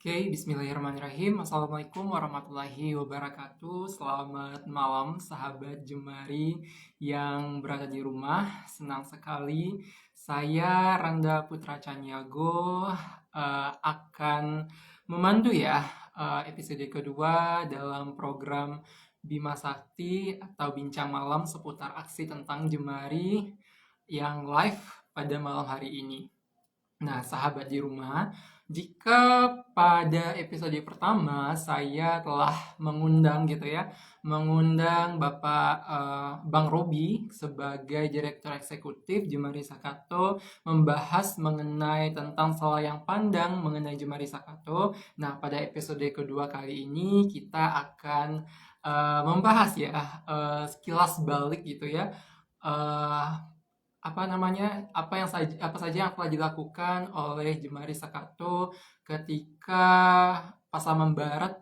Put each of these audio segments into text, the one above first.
Oke, bismillahirrahmanirrahim. Assalamualaikum warahmatullahi wabarakatuh. Selamat malam, sahabat Jemari yang berada di rumah. Senang sekali. Saya Randa Putra Caniago akan memandu episode kedua dalam program Bima Sakti atau Bincang Malam seputar aksi tentang Jemari yang live pada malam hari ini. Nah, sahabat di rumah, jika pada episode pertama saya telah mengundang Bapak Bang Robi sebagai Direktur Eksekutif Jemari Sakato membahas mengenai tentang selayang pandang mengenai Jemari Sakato. Nah, pada episode kedua kali ini kita akan membahas sekilas balik gitu ya. eh, apa saja yang telah dilakukan oleh Jemari Sakato ketika Pasaman Barat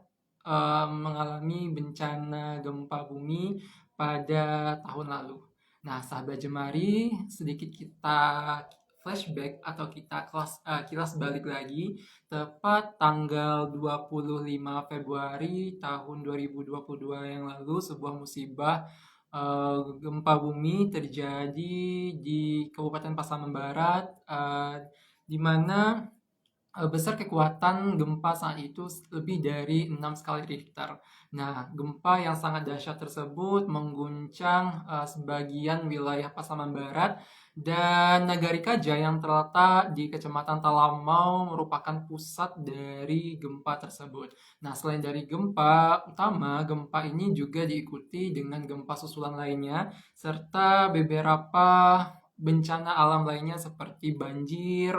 mengalami bencana gempa bumi pada tahun lalu. Nah, sahabat Jemari, sedikit kita flashback atau kita kilas balik lagi, tepat tanggal 25 Februari tahun 2022 yang lalu, sebuah musibah gempa bumi terjadi di Kabupaten Pasaman Barat, di mana besar kekuatan gempa saat itu lebih dari 6 skala Richter. Nah, gempa yang sangat dahsyat tersebut mengguncang sebagian wilayah Pasaman Barat dan Nagari Kaja yang terletak di Kecamatan Talamau merupakan pusat dari gempa tersebut. Nah, selain dari gempa utama, gempa ini juga diikuti dengan gempa susulan lainnya serta beberapa bencana alam lainnya seperti banjir,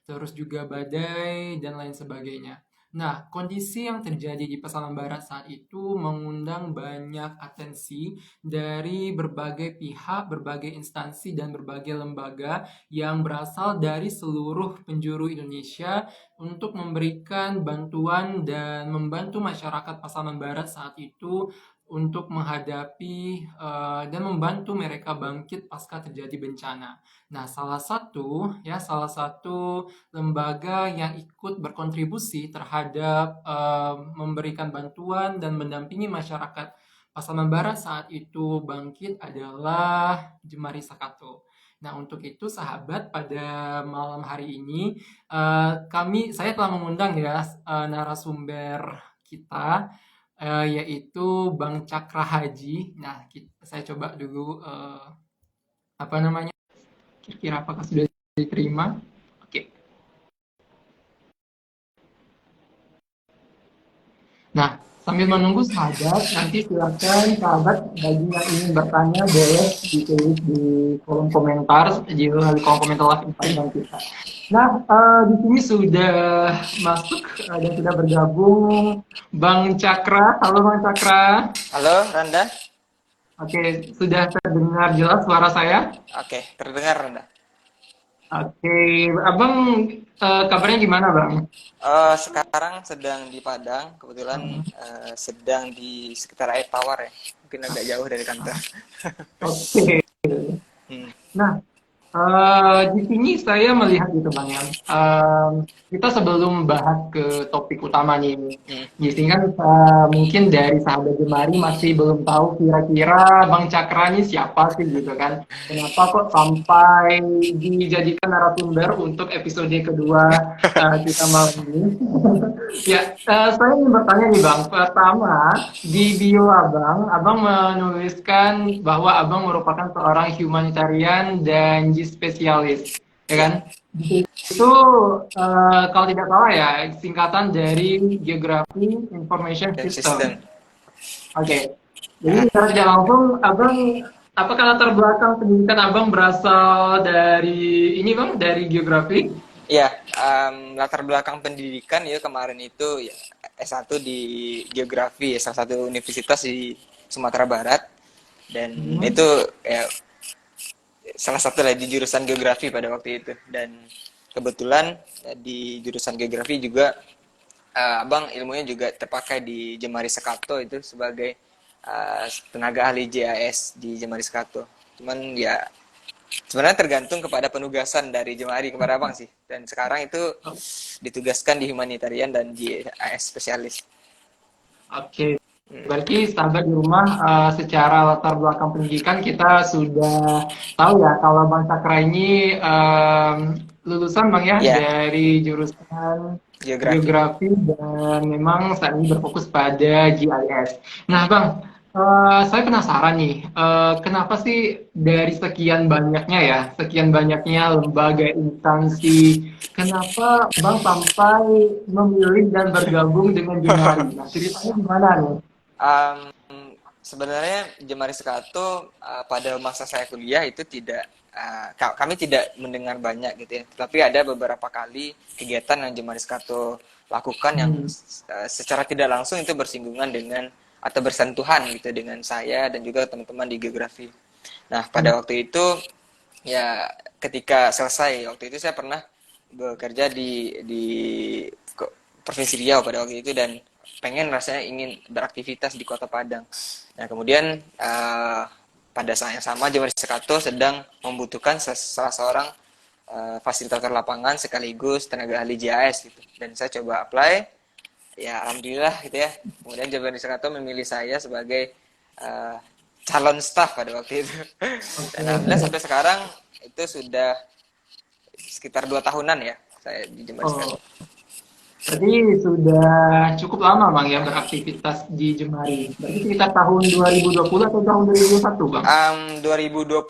terus juga badai, dan lain sebagainya. Nah, kondisi yang terjadi di Pasaman Barat saat itu mengundang banyak atensi dari berbagai pihak, berbagai instansi, dan berbagai lembaga yang berasal dari seluruh penjuru Indonesia untuk memberikan bantuan dan membantu masyarakat Pasaman Barat saat itu untuk menghadapi dan membantu mereka bangkit pasca terjadi bencana. Nah, salah satu lembaga yang ikut berkontribusi terhadap memberikan bantuan dan mendampingi masyarakat Pasaman Barat saat itu bangkit adalah Jemari Sakato. Nah, untuk itu sahabat, pada malam hari ini saya telah mengundang narasumber kita yaitu Bang Cakra Haji. Nah, saya coba dulu kira-kira apakah sudah diterima? Oke. Nah, sambil menunggu sahabat, nanti silakan sahabat bagi yang ingin bertanya boleh ditulis di kolom komentar, di kolom komentar live Instagram kita. Nah, di sini sudah masuk dan sudah bergabung Bang Cakra. Halo Bang Cakra. Halo, Randa. Oke, sudah terdengar jelas suara saya? Oke, terdengar, Randa. Oke, Abang kabarnya gimana Bang? Sekarang sedang di Padang, kebetulan sedang di sekitar Air Tawar ya. Mungkin agak jauh dari kantor. Oke. Hmm. Nah, di sini saya melihat gitu Bang ya, kita sebelum bahas ke topik utama nih, Hmm. di sini kan mungkin dari sahabat Jemari masih belum tahu kira-kira Bang Cakra ini siapa sih gitu kan. Kenapa kok sampai dijadikan narasumber untuk episode kedua kita malam ini. Ya, saya ingin bertanya nih Bang. Pertama, di bio Abang menuliskan bahwa Abang merupakan seorang humanitarian dan spesialis, ya Ya. kan? Itu kalau tidak salah ya, singkatan dari Geography Information Dan System. sistem. Oke. Jadi Ah, secara tidak langsung, apakah latar belakang pendidikan Abang berasal dari ini Bang, dari geografi? ya, latar belakang pendidikan ya kemarin itu ya S1 di Geografi, ya, salah satu universitas di Sumatera Barat. Dan Hmm. itu ya salah satu lah di jurusan geografi pada waktu itu. Dan kebetulan di jurusan geografi juga abang ilmunya juga terpakai di Jemari Sakato itu sebagai tenaga ahli JAS di Jemari Sakato. Cuman ya Sebenarnya tergantung kepada penugasan dari Jemari kepada Abang sih. Dan sekarang itu ditugaskan di humanitarian dan di AS spesialis. Oke, Hmm. berarti sahabat di rumah secara latar belakang pendidikan kita sudah tahu ya kalau Bang Cakra ini lulusan Bang ya Ya, dari jurusan geografi. geografi dan memang saat ini berfokus pada GIS. Nah Hmm. Bang, saya penasaran nih, kenapa sih dari sekian banyaknya lembaga instansi, kenapa Bang sampai memilih dan bergabung dengan Jemari? Nah, ceritanya gimana nih? Um, Sebenarnya Jemari Sekato pada masa saya kuliah itu tidak kami tidak mendengar banyak gitu ya. Tapi ada beberapa kali kegiatan yang Jemari Sekato lakukan yang Hmm. secara tidak langsung itu bersinggungan dengan atau bersentuhan gitu dengan saya dan juga teman-teman di geografi. Nah, Hmm. pada waktu itu ya ketika selesai waktu itu saya pernah bekerja di provinsi Riau pada waktu itu dan pengen rasanya ingin beraktivitas di Kota Padang. Nah kemudian pada saat yang sama Jemari Sekato sedang membutuhkan salah seorang fasilitator lapangan sekaligus tenaga ahli GIS gitu. Dan saya coba apply, ya alhamdulillah gitu ya. Kemudian Jemari Sekato memilih saya sebagai uh, calon staff pada waktu itu. Dan alhamdulillah Oke. sampai sekarang itu sudah sekitar 2 tahunan ya saya di Jember Oh, Sekarang. berarti sudah cukup lama Bang ya beraktivitas di Jemari. Berarti sekitar tahun 2020 atau tahun 2021 Bang? 2020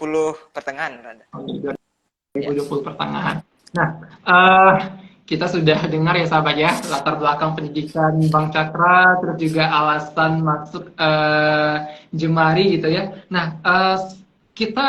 pertengahan berada. Oh, Ya. 2020 pertengahan. Nah, eh, kita sudah dengar ya sahabat ya, latar belakang pendidikan Bang Cakra, terus juga alasan masuk Jemari gitu ya. Nah, kita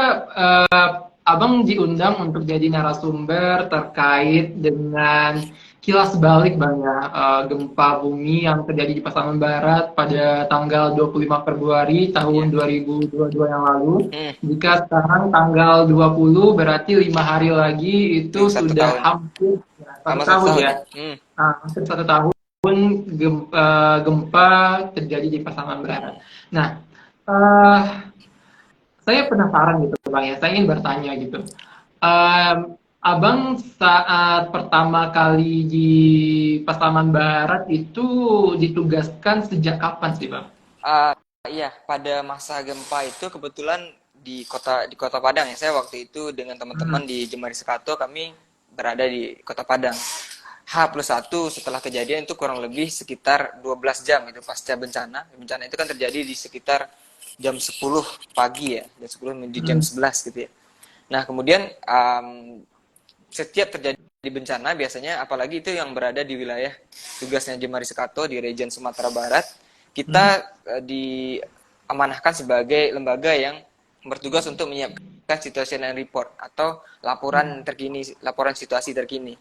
Abang diundang untuk jadi narasumber terkait dengan kilas balik Bang ya, gempa bumi yang terjadi di Pasaman Barat pada tanggal 25 Februari Ya. tahun 2022 yang lalu. Hmm. Jika sekarang tanggal 20 berarti 5 hari lagi itu Itu satu sudah tahun. hampir ya, satu Sama satu tahun tahun ya. ya. Hmm. Nah, hampir 1 tahun gempa terjadi di Pasaman Barat. Hmm. Nah, eh, saya penasaran gitu Bang ya, saya ingin bertanya gitu. Em, Abang saat pertama kali di Pasaman Barat itu ditugaskan sejak kapan sih Bang? Uh, iya, pada masa gempa itu kebetulan di kota Padang ya. Saya waktu itu dengan Hmm. teman-teman di Jemari Sekato kami berada di Kota Padang. H+1 setelah kejadian itu kurang lebih sekitar 12 jam itu pasca bencana. Bencana itu kan terjadi di sekitar jam 10 pagi ya, jam 10 menuju jam Hmm. 11 gitu ya. Nah, kemudian setiap terjadi bencana biasanya apalagi itu yang berada di wilayah tugasnya Jemari Sekato di region Sumatera Barat, Hmm. kita diamanahkan sebagai lembaga yang bertugas untuk menyiapkan situational report atau laporan terkini, laporan situasi terkini.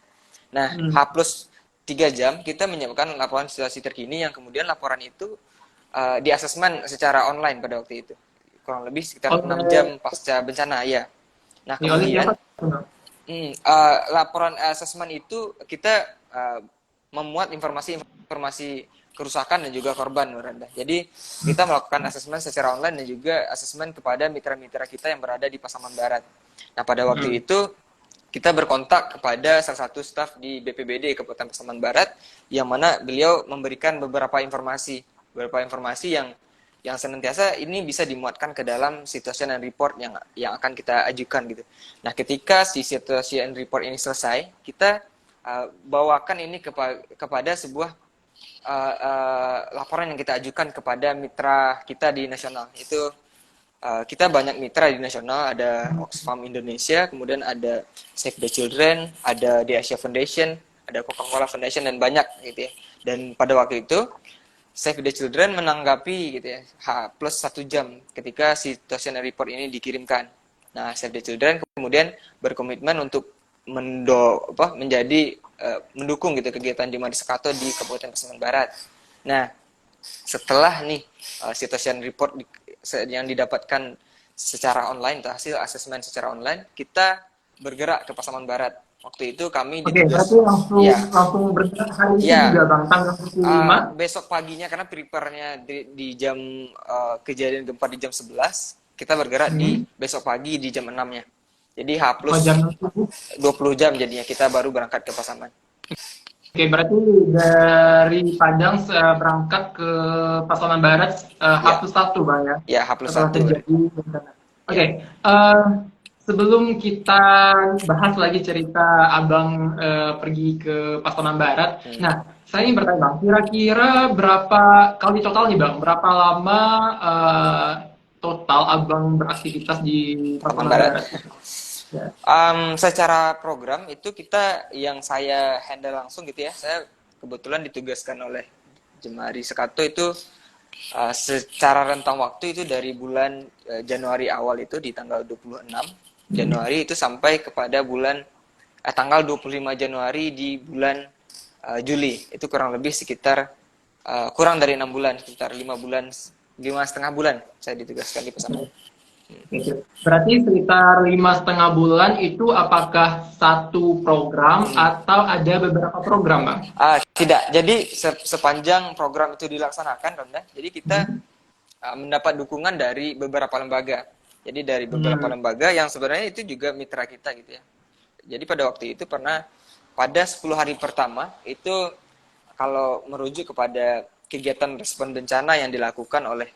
Nah, H Hmm. plus 3 jam kita menyiapkan laporan situasi terkini yang kemudian laporan itu di asesmen secara online pada waktu itu. Kurang lebih sekitar 6 Oleh jam pasca bencana ya. Nah, oleh siapa? kemudian laporan asesmen itu kita memuat informasi-informasi kerusakan dan juga korban, Miranda. Jadi kita melakukan asesmen secara online dan juga asesmen kepada mitra-mitra kita yang berada di Pasaman Barat. Nah, pada Hmm. waktu itu kita berkontak kepada salah satu staf di BPBD Kabupaten Pasaman Barat yang mana beliau memberikan beberapa informasi yang senantiasa ini bisa dimuatkan ke dalam situational report yang akan kita ajukan gitu. Nah, ketika si situation report ini selesai, kita bawakan ini kepada sebuah laporan yang kita ajukan kepada mitra kita di nasional. Itu kita banyak mitra di nasional, ada Oxfam Indonesia, kemudian ada Save the Children, ada The Asia Foundation, ada Coca-Cola Foundation dan banyak gitu ya. Dan pada waktu itu Save the Children menanggapi gitu ya H+1 jam ketika situational report ini dikirimkan. Nah, Save the Children kemudian berkomitmen untuk menjadi mendukung gitu kegiatan Jemari Sekato di Kabupaten Pasaman Barat. Nah, setelah nih situational report yang didapatkan secara online atau hasil asesmen secara online, kita bergerak ke Pasaman Barat. Waktu itu kami Oke, berarti ditugas, langsung ya, langsung bergerak hari itu juga ya, Bang, tanggal 25. besok paginya karena prepare-nya di jam kejadian gempa di jam 11, kita bergerak di Hmm. besok pagi di jam 6-nya. Jadi H Oh, plus jam 6 subuh. 20 jam jadinya kita baru berangkat ke Pasaman. Oke, berarti dari Padang berangkat ke Pasaman Barat Ya, H+1 Bang ya, ya H plus setelah 1 baru. terjadi bencana. Oke, Ya. sebelum kita bahas lagi cerita Abang pergi ke Pasaman Barat, Hmm. nah saya ingin bertanya Bang, kira-kira berapa kali total nih Bang, berapa lama total Abang beraktivitas di Pasaman Pasaman Barat. Barat? Ya. Secara program itu kita yang saya handle langsung gitu ya. Saya kebetulan ditugaskan oleh Jemari Sekato itu secara rentang waktu itu dari bulan Januari awal itu di tanggal 26 Januari itu sampai kepada bulan tanggal 25 Januari di bulan Juli. Itu kurang lebih sekitar kurang dari 6 bulan, sekitar 5 bulan, 5,5 bulan saya ditugaskan di Pasaman. Oke. Berarti sekitar 5,5 bulan itu apakah satu program atau ada beberapa program, Bang? Tidak, jadi sepanjang program itu dilaksanakan, Ronda, jadi kita Hmm. mendapat dukungan dari beberapa lembaga. Jadi dari beberapa Hmm. lembaga yang sebenarnya itu juga mitra kita gitu ya. Jadi pada waktu itu pernah pada 10 hari pertama itu kalau merujuk kepada kegiatan respon bencana yang dilakukan oleh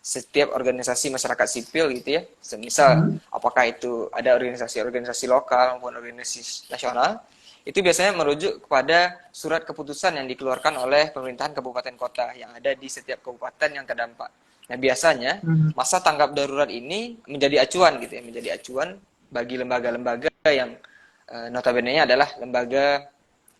setiap organisasi masyarakat sipil gitu ya. Semisal Hmm. apakah itu ada organisasi-organisasi lokal maupun organisasi nasional, itu biasanya merujuk kepada surat keputusan yang dikeluarkan oleh pemerintahan kabupaten kota yang ada di setiap kabupaten yang terdampak. Nah, biasanya Hmm. masa tanggap darurat ini menjadi acuan gitu ya, menjadi acuan bagi lembaga-lembaga yang notabene-nya adalah lembaga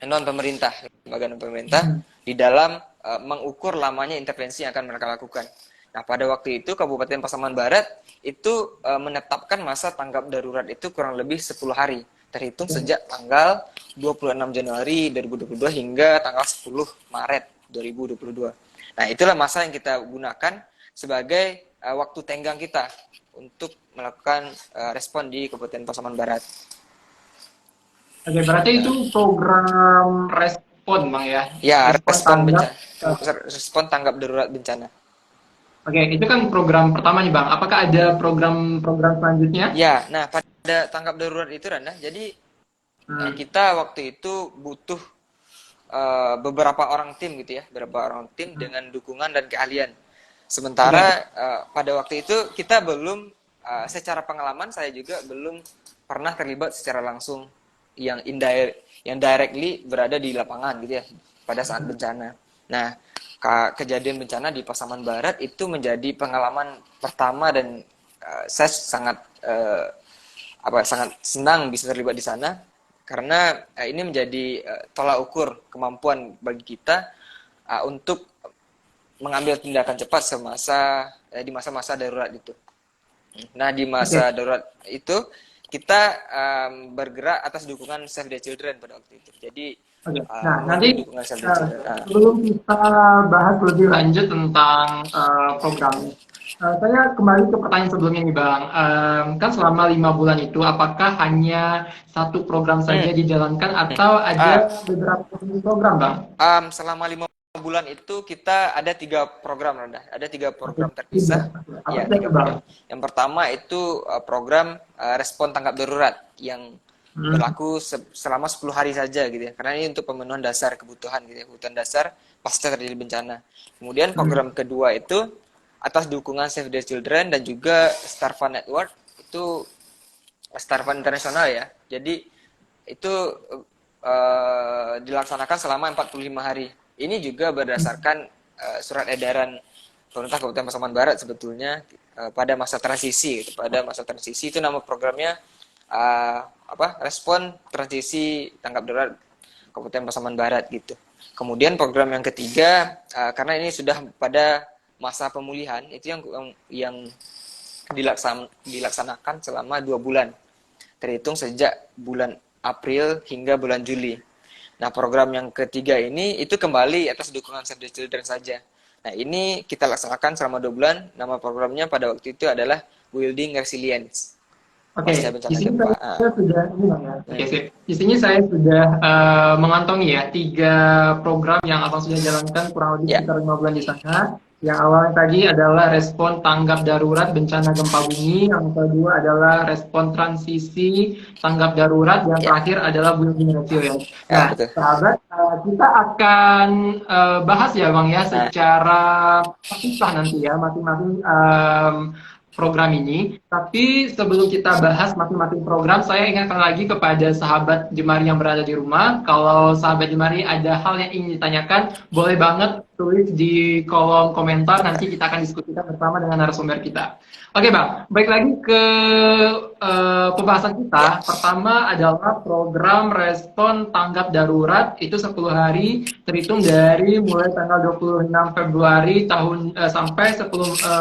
non pemerintah, lembaga non pemerintah Hmm. di dalam mengukur lamanya intervensi yang akan mereka lakukan. Nah, pada waktu itu Kabupaten Pasaman Barat itu menetapkan masa tanggap darurat itu kurang lebih 10 hari, terhitung sejak tanggal 26 Januari 2022 hingga tanggal 10 Maret 2022. Nah, itulah masa yang kita gunakan sebagai waktu tenggang kita untuk melakukan respon di Kabupaten Pasaman Barat. Oke, berarti itu program respon, Bang ya. Ya, Respon tanggap. respon tanggap darurat bencana. Oke, itu kan program pertama nih, Bang. Apakah ada program-program selanjutnya? Ya, nah pada tanggap darurat itu Rana, jadi Hmm. kita waktu itu butuh beberapa orang tim gitu ya, beberapa orang tim dengan dukungan dan keahlian. Oke. Sementara pada waktu itu kita belum secara pengalaman saya juga belum pernah terlibat secara langsung yang directly berada di lapangan gitu ya pada saat bencana. Nah, kejadian bencana di Pasaman Barat itu menjadi pengalaman pertama dan saya sangat sangat senang bisa terlibat di sana karena ini menjadi tolak ukur kemampuan bagi kita untuk mengambil tindakan cepat di masa-masa darurat itu. Nah, di Oke. masa darurat itu kita bergerak atas dukungan Save the Children pada waktu itu. Jadi Oke. Nah, nanti melalui dukungan Save the Children. sebelum kita bahas lebih lanjut tentang programnya, saya kembali ke pertanyaan sebelumnya nih Bang. Kan selama 5 bulan itu, apakah hanya satu program saja dijalankan atau Ah, ada beberapa program Bang? Selama 5 bulan itu kita ada 3 program, Randa. Ada 3 program Tiga. terpisah. Apa Ya, saja tiga tuh Bang? program. Yang pertama itu program respon tanggap darurat yang Hmm. berlaku selama 10 hari saja gitu ya. Karena ini untuk pemenuhan dasar kebutuhan gitu ya, kebutuhan dasar pasca terjadi bencana. Kemudian program Hmm. kedua itu atas dukungan Save the Children dan juga Star Fund Network itu Star Fund internasional ya. Jadi itu dilaksanakan selama 45 hari. Ini juga berdasarkan surat edaran pemerintah Kabupaten Pasaman Barat sebetulnya pada masa transisi. Gitu. Pada masa transisi itu nama programnya respon transisi tanggap darurat Kabupaten Pasaman Barat gitu. Kemudian program yang ketiga karena ini sudah pada masa pemulihan itu yang dilaksanakan selama 2 bulan terhitung sejak bulan April hingga bulan Juli. Nah, program yang ketiga ini itu kembali atas dukungan Save the Children saja. Nah, ini kita laksanakan selama 2 bulan. Nama programnya pada waktu itu adalah Building Resilience pasca Oke, di bencana sini gempa. saya sudah ini Bang ya. Oke, sip. Di sini saya sudah mengantongi ya 3 program yang Abang sudah jalankan kurang lebih Ya, sekitar 5 bulan di sana. Yang awalnya tadi adalah respon tanggap darurat bencana gempa bumi, yang kedua adalah respon transisi tanggap darurat, yang Ya, terakhir adalah building ratio ya. ya Nah, betul. sahabat, kita akan bahas ya Bang ya Nah, secara terpisah nanti ya masing-masing program ini. Tapi sebelum kita bahas masing-masing program, saya ingatkan lagi kepada sahabat Jemari yang berada di rumah, kalau sahabat Jemari ada hal yang ingin ditanyakan, boleh banget tulis di kolom komentar, nanti kita akan diskusikan bersama dengan narasumber kita. Oke Bang, baik lagi ke pembahasan ya, kita. Pertama adalah program respon tanggap darurat, itu 10 hari terhitung dari mulai tanggal 26 Februari sampai 10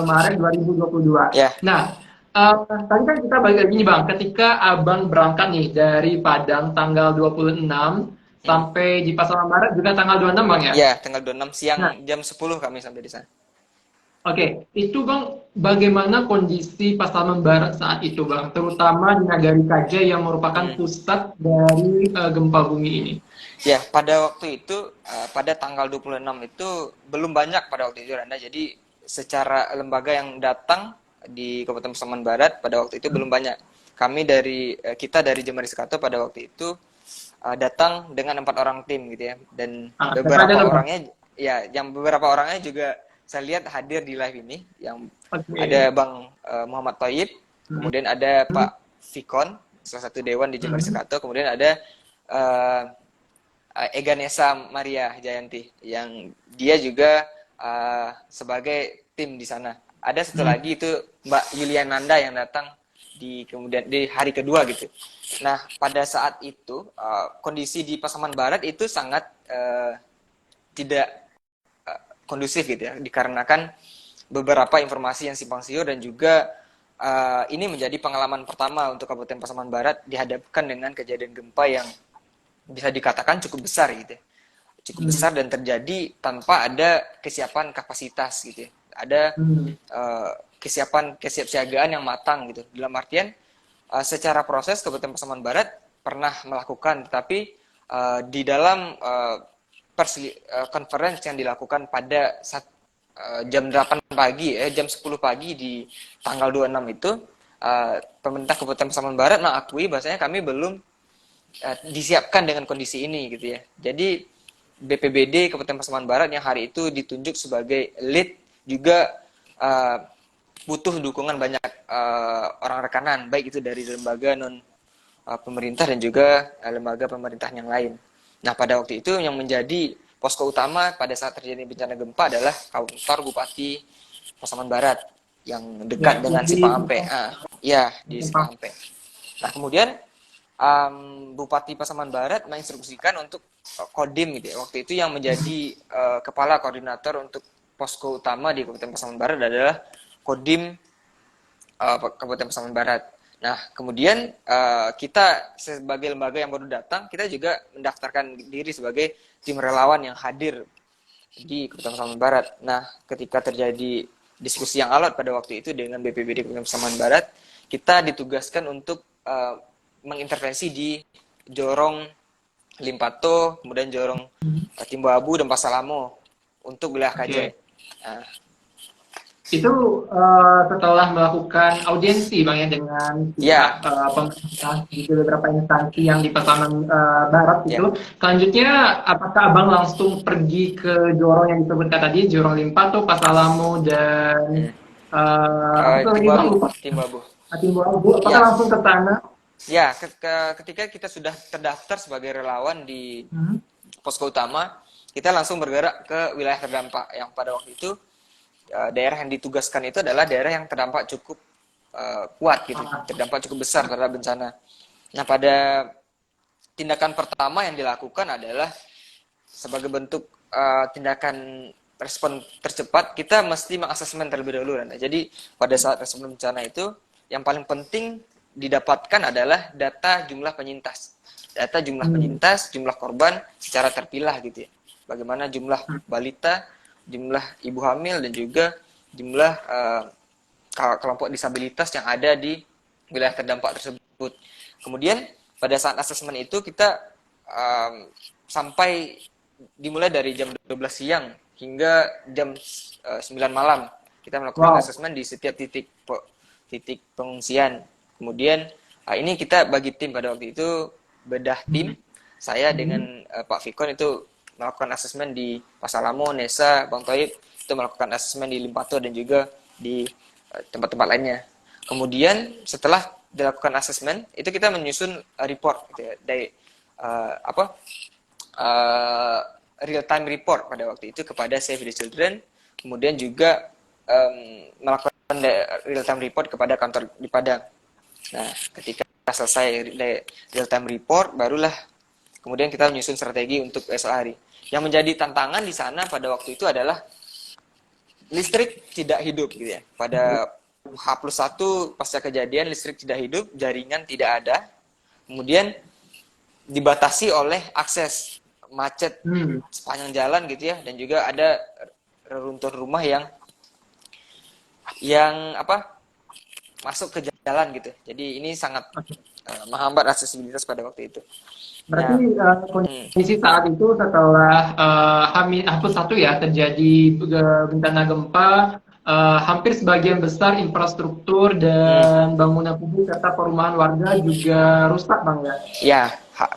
Maret 2022. ya. Nah, tadi kan kita balik lagi nih Bang, ketika Abang berangkat nih dari Padang tanggal 26 Hmm. sampai di Pasaman Barat juga tanggal 26 Bang ya? Ya, tanggal 26 siang Nah, jam 10 kami sampai di sana. oke, itu Bang, bagaimana kondisi Pasaman Barat saat itu Bang, terutama di Nagari Kaja yang merupakan Hmm. pusat dari gempa bumi ini? Ya, pada waktu itu, pada tanggal 26 itu belum banyak pada waktu itu, Randa. Jadi, secara lembaga yang datang di Kabupaten Pasaman Barat pada waktu itu belum banyak. Kita dari Jemari Sekato pada waktu itu datang dengan 4 orang tim gitu ya. Dan Siapa aja tuh Bang? yang beberapa orangnya juga saya lihat hadir di live ini. Yang ada Oke. Bang Muhammad Toyib, Hmm. kemudian ada Pak Fikon, salah satu dewan di Jemari Hmm. Sekato, kemudian ada eh, Ega Nesa Maria Jayanti yang dia juga sebagai tim di sana. Ada satu Hmm. lagi itu Mbak Yuliananda yang datang kemudian di hari kedua gitu. Nah, pada saat itu kondisi di Pasaman Barat itu sangat tidak kondusif gitu ya, dikarenakan beberapa informasi yang simpang siur dan juga ini menjadi pengalaman pertama untuk Kabupaten Pasaman Barat dihadapkan dengan kejadian gempa yang bisa dikatakan cukup besar gitu ya. Cukup Hmm. besar dan terjadi tanpa ada kesiapan kapasitas gitu ya. Ada Hmm. kesiapsiagaan yang matang gitu. Dalam artian secara proses Kabupaten Pasaman Barat pernah melakukan, tetapi di dalam conference yang dilakukan pada jam 8 pagi, jam 10 pagi di tanggal 26 itu, pemerintah Kabupaten Pasaman Barat mengakui bahasanya kami belum disiapkan dengan kondisi ini gitu ya. Jadi BPBD Kabupaten Pasaman Barat yang hari itu ditunjuk sebagai lead juga butuh dukungan banyak orang rekanan, baik itu dari lembaga non pemerintah dan juga lembaga pemerintahan yang lain. Nah, pada waktu itu yang menjadi posko utama pada saat terjadi bencana gempa adalah kantor Bupati Pasaman Barat yang dekat Ya, dengan yang di Sipampe. Ya, di Sipampe. Nah, kemudian Bupati Pasaman Barat menginstruksikan untuk Kodim gitu ya. Waktu itu yang menjadi kepala koordinator untuk posko utama di Kabupaten Pasaman Barat adalah Kodim Kabupaten Pasaman Barat. Nah, kemudian kita sebagai lembaga yang baru datang, kita juga mendaftarkan diri sebagai tim relawan yang hadir di Kabupaten Pasaman Barat. Nah, ketika terjadi diskusi yang alot pada waktu itu dengan BPBD Kabupaten Pasaman Barat, kita ditugaskan untuk mengintervensi di Jorong Limpato, kemudian Jorong Timbu Abu dan Pasalamo untuk wilayah Kajai. Oke. Nah, Itu setelah melakukan audiensi Bang ya dengan pihak ya, pemerintah di beberapa instansi yang di Pasaman Barat ya. itu, selanjutnya apakah Abang langsung pergi ke Jorong yang disebutkan tadi, Jorong Limpato, Pasalamo dan Hmm. apa tuh lagi Timbu Bang Abu, lupa. Timbu Abu. Timbu Abu, apakah Ya, langsung ke sana? ya. Ketika kita sudah terdaftar sebagai relawan di Hmm. posko utama, kita langsung bergerak ke wilayah terdampak yang pada waktu itu daerah yang ditugaskan itu adalah daerah yang terdampak cukup kuat gitu, terdampak cukup besar terhadap bencana. Nah, pada tindakan pertama yang dilakukan adalah sebagai bentuk tindakan respon tercepat, kita mesti mengasesmen terlebih dahulu. Nah, jadi pada saat respon bencana itu, yang paling penting didapatkan adalah data jumlah penyintas. Data jumlah Hmm. penyintas, jumlah korban secara terpilah gitu ya. Bagaimana jumlah balita, jumlah ibu hamil, dan juga jumlah kelompok disabilitas yang ada di wilayah terdampak tersebut. Kemudian pada saat asesmen itu kita sampai dimulai dari jam 12 siang hingga jam 9 malam. Kita melakukan Wow. asesmen di setiap titik pengungsian. Kemudian ini kita bagi tim pada waktu itu, bedah tim. Saya dengan Pak Fikon itu melakukan asesmen di Pasalamo, Nesa, Bang Toib itu melakukan asesmen di Limpato dan juga di tempat-tempat lainnya. Kemudian setelah dilakukan asesmen itu kita menyusun report gitu ya, dari real time report pada waktu itu kepada Save the Children, kemudian juga melakukan real time report kepada kantor di Padang. Nah, ketika selesai real time report, barulah kemudian kita menyusun strategi untuk esok hari. Yang menjadi tantangan di sana pada waktu itu adalah listrik tidak hidup gitu ya. Pada H+1 pasca kejadian listrik tidak hidup, jaringan tidak ada. Kemudian dibatasi oleh akses, macet sepanjang jalan gitu ya, dan juga ada reruntuhan rumah yang masuk ke jalan gitu. Jadi ini sangat menghambat aksesibilitas pada waktu itu. Berarti Nah, kondisi saat itu setelah H+1 ya terjadi bencana gempa, hampir sebagian besar infrastruktur dan bangunan publik serta perumahan warga juga rusak, Bang ya. ya,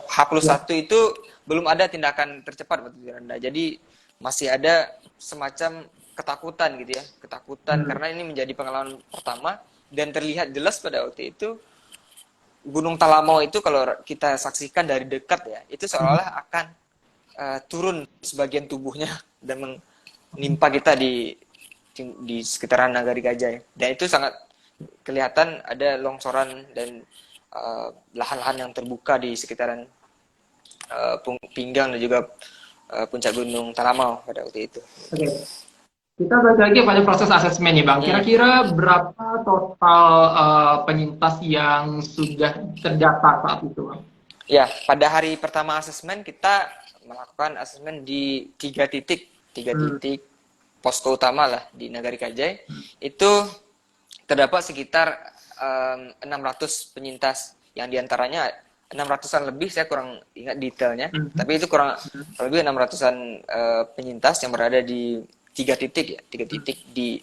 H+1 Ya. itu belum ada tindakan tercepat betul Anda. Jadi masih ada semacam ketakutan gitu ya, ketakutan karena ini menjadi pengalaman pertama dan terlihat jelas pada waktu itu Gunung Talamau itu kalau kita saksikan dari dekat ya, itu seolah-olah akan turun sebagian tubuhnya dan menimpa kita di sekitaran Nagari Gajah. Dan itu sangat kelihatan ada longsoran dan lahan-lahan yang terbuka di sekitaran pinggang dan juga puncak Gunung Talamau pada waktu itu. Oke. Kita balik lagi pada proses asesmen nih, Bang. Kira-kira berapa total penyintas yang sudah terdata saat itu, Bang? Ya, pada hari pertama asesmen kita melakukan asesmen di tiga titik posko utama lah di Nagari Kajai. Itu terdapat sekitar 600 penyintas, yang diantaranya 600-an lebih, saya kurang ingat detailnya, tapi itu kurang lebih 600-an penyintas yang berada di tiga titik di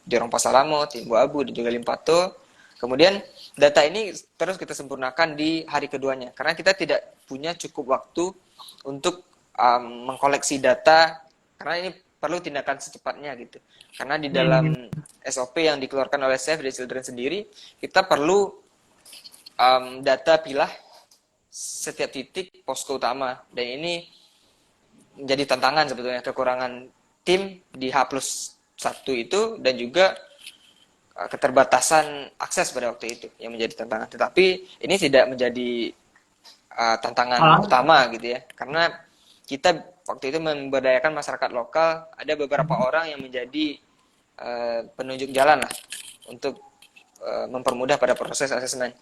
Jorong Pasalamo, Timbu Abu, dan juga Limpato. Kemudian data ini terus kita sempurnakan di hari keduanya, karena kita tidak punya cukup waktu untuk mengkoleksi data, karena ini perlu tindakan secepatnya gitu. Karena di dalam SOP yang dikeluarkan oleh Save the Children sendiri, kita perlu data pilah setiap titik posko utama, dan ini menjadi tantangan sebetulnya, kekurangan tim di H+1 itu dan juga keterbatasan akses pada waktu itu yang menjadi tantangan. Tetapi ini tidak menjadi tantangan utama gitu ya, karena kita waktu itu memberdayakan masyarakat lokal, ada beberapa orang yang menjadi penunjuk jalan lah untuk mempermudah pada proses asesmen.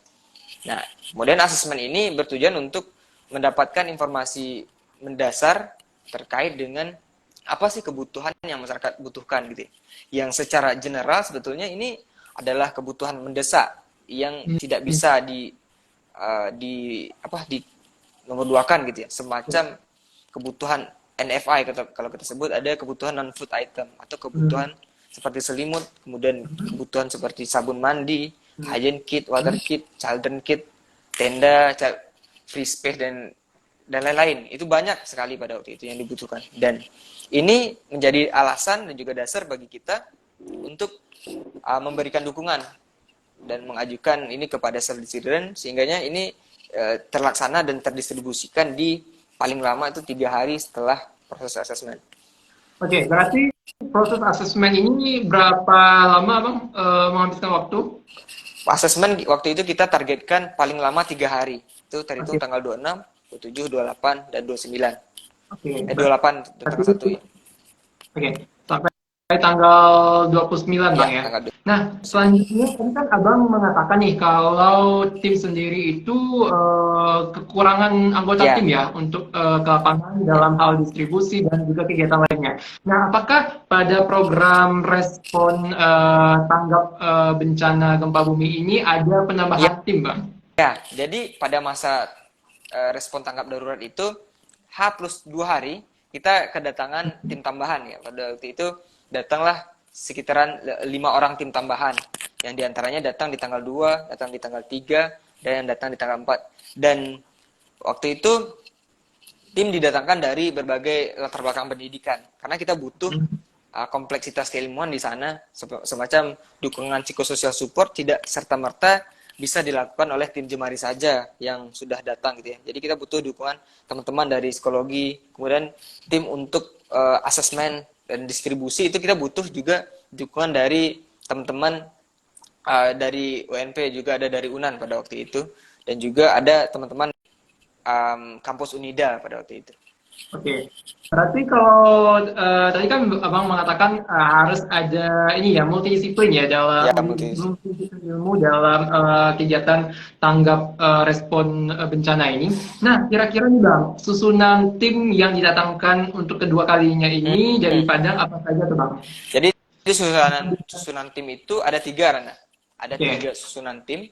Nah, kemudian asesmen ini bertujuan untuk mendapatkan informasi mendasar terkait dengan apa sih kebutuhan yang masyarakat butuhkan gitu. Yang secara general sebetulnya ini adalah kebutuhan mendesak yang tidak bisa di nomor duakan gitu ya. Semacam kebutuhan NFI kalau kita sebut, ada kebutuhan non food item atau kebutuhan seperti selimut, kemudian kebutuhan seperti sabun mandi, hygiene kit, water kit, children kit, tenda, free space dan lain-lain. Itu banyak sekali pada waktu itu yang dibutuhkan. Dan ini menjadi alasan dan juga dasar bagi kita untuk memberikan dukungan dan mengajukan ini kepada Save the Children, sehingganya ini terlaksana dan terdistribusikan di paling lama itu 3 hari setelah proses asesmen. Oke, berarti proses asesmen ini berapa lama, Bang, menghabiskan waktu? Asesmen waktu itu kita targetkan paling lama 3 hari. Itu terhitung tanggal 26, 27, 28, dan 29. 28 tanggal 1 ya. Oke, sampai tanggal 29, Bang ya. Nah, selanjutnya tadi kan Abang mengatakan nih kalau tim sendiri itu kekurangan anggota tim ya untuk ke lapangan dalam hal distribusi dan juga kegiatan lainnya. Nah, apakah pada program respon tanggap bencana gempa bumi ini ada penambahan tim, Bang? Ya, jadi pada masa respon tanggap darurat itu H+2 hari kita kedatangan tim tambahan ya. Pada waktu itu datanglah sekitaran 5 orang tim tambahan, yang diantaranya datang di tanggal 2, datang di tanggal 3, dan yang datang di tanggal 4. Dan waktu itu tim didatangkan dari berbagai latar belakang pendidikan, karena kita butuh kompleksitas keilmuan di sana, semacam dukungan psikososial support tidak serta-merta bisa dilakukan oleh tim Jemari saja yang sudah datang gitu ya. Jadi kita butuh dukungan teman-teman dari psikologi, kemudian tim untuk asesmen dan distribusi, itu kita butuh juga dukungan dari teman-teman dari UNP, juga ada dari UNAN pada waktu itu, dan juga ada teman-teman kampus Unida pada waktu itu. Oke, berarti kalau tadi kan Abang mengatakan harus ada ini ya multidisiplin ya Ya, dalam multidisiplin ilmu dalam kegiatan tanggap respon bencana ini. Nah, kira-kira nih Bang, susunan tim yang didatangkan untuk kedua kalinya ini dari Padang apa saja tuh Bang? Jadi susunan tim itu ada 3, Rana. Ada 3 susunan tim.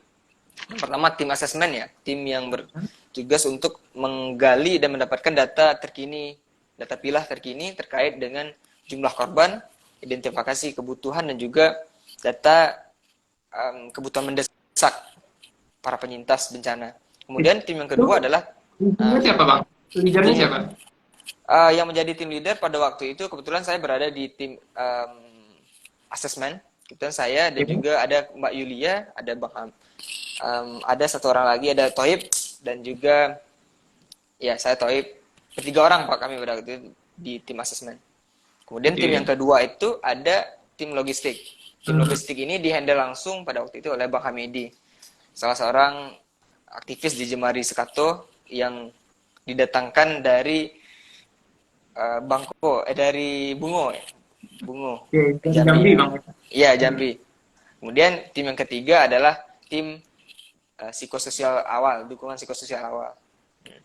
Yang pertama tim asesmen ya, tim yang bertugas untuk menggali dan mendapatkan data terkini, data pilah terkini terkait dengan jumlah korban, identifikasi kebutuhan, dan juga data kebutuhan mendesak para penyintas bencana. Kemudian tim yang kedua adalah Leadernya siapa Bang? Leadernya siapa? yang menjadi tim leader pada waktu itu, kebetulan saya berada di tim asesmen. Kebetulan saya dan juga ada Mbak Yulia, ada Bang ada 1 orang lagi, ada Toib, dan juga ya saya Toib. 3 orang Pak kami pada waktu itu di tim asesmen. Kemudian tim yang kedua itu ada tim logistik. Tim logistik ini dihandle langsung pada waktu itu oleh Bang Hamidi, salah seorang aktivis di Jemari Sekato yang didatangkan dari dari Bungo ya. Bungo. Jambi Bang. Iya, Jambi. Kemudian tim yang ketiga adalah tim psikososial awal, dukungan psikososial awal.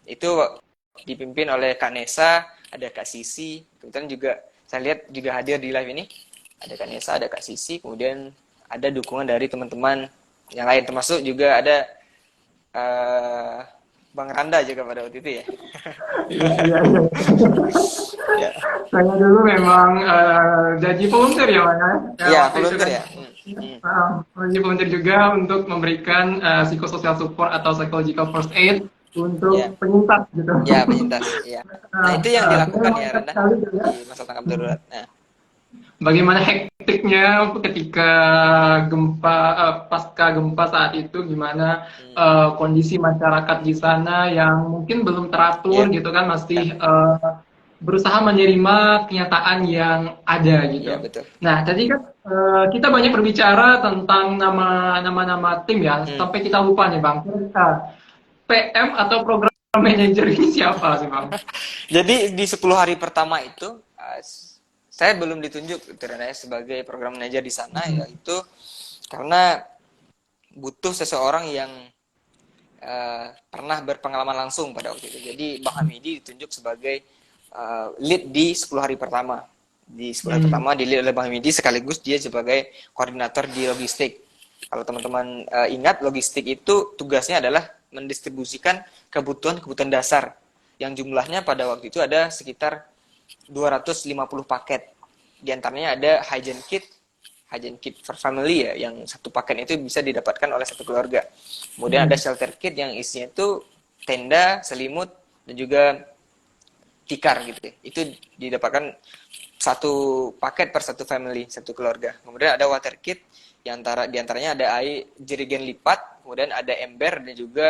Itu dipimpin oleh Kak Nesa, ada Kak Sisi, kemudian juga saya lihat juga hadir di live ini, ada Kak Nesa, ada Kak Sisi, kemudian ada dukungan dari teman-teman yang lain, termasuk juga ada Bang Randa juga pada waktu itu ya. Ya. Saya dulu memang jadi volunteer ya Bang ya. Iya, volunteer ya. Jadi volunteer juga untuk memberikan psikosocial support atau psychological first aid untuk penyintas gitu. Ya, penyintas. Ya. Nah, itu yang dilakukan ya Randa di masa tanggap darurat. Nah, bagaimana hektiknya ketika gempa, pasca gempa saat itu, gimana kondisi masyarakat di sana yang mungkin belum teratur gitu kan, masih berusaha menerima kenyataan yang ada gitu. Ya, betul. Nah, tadi kan kita banyak berbicara tentang nama-nama tim ya, sampai kita lupa nih Bang. PM atau program manager ini siapa sih Bang? Jadi di 10 hari pertama itu saya belum ditunjuk ternyata sebagai program manager di sana, yaitu karena butuh seseorang yang pernah berpengalaman langsung pada waktu itu. Jadi Bang Hamidi ditunjuk sebagai lead di 10 hari pertama. Di 10 hari pertama di lead oleh Bang Hamidi, sekaligus dia sebagai koordinator di logistik. Kalau teman-teman ingat, logistik itu tugasnya adalah mendistribusikan kebutuhan dasar yang jumlahnya pada waktu itu ada sekitar 250 paket. Di antaranya ada hygiene kit for family ya, yang 1 paket itu bisa didapatkan oleh 1 keluarga. Kemudian ada shelter kit yang isinya itu tenda, selimut, dan juga tikar gitu ya. Itu didapatkan 1 paket per 1 family, 1 keluarga. Kemudian ada water kit, di antaranya ada air jerigen lipat, kemudian ada ember, dan juga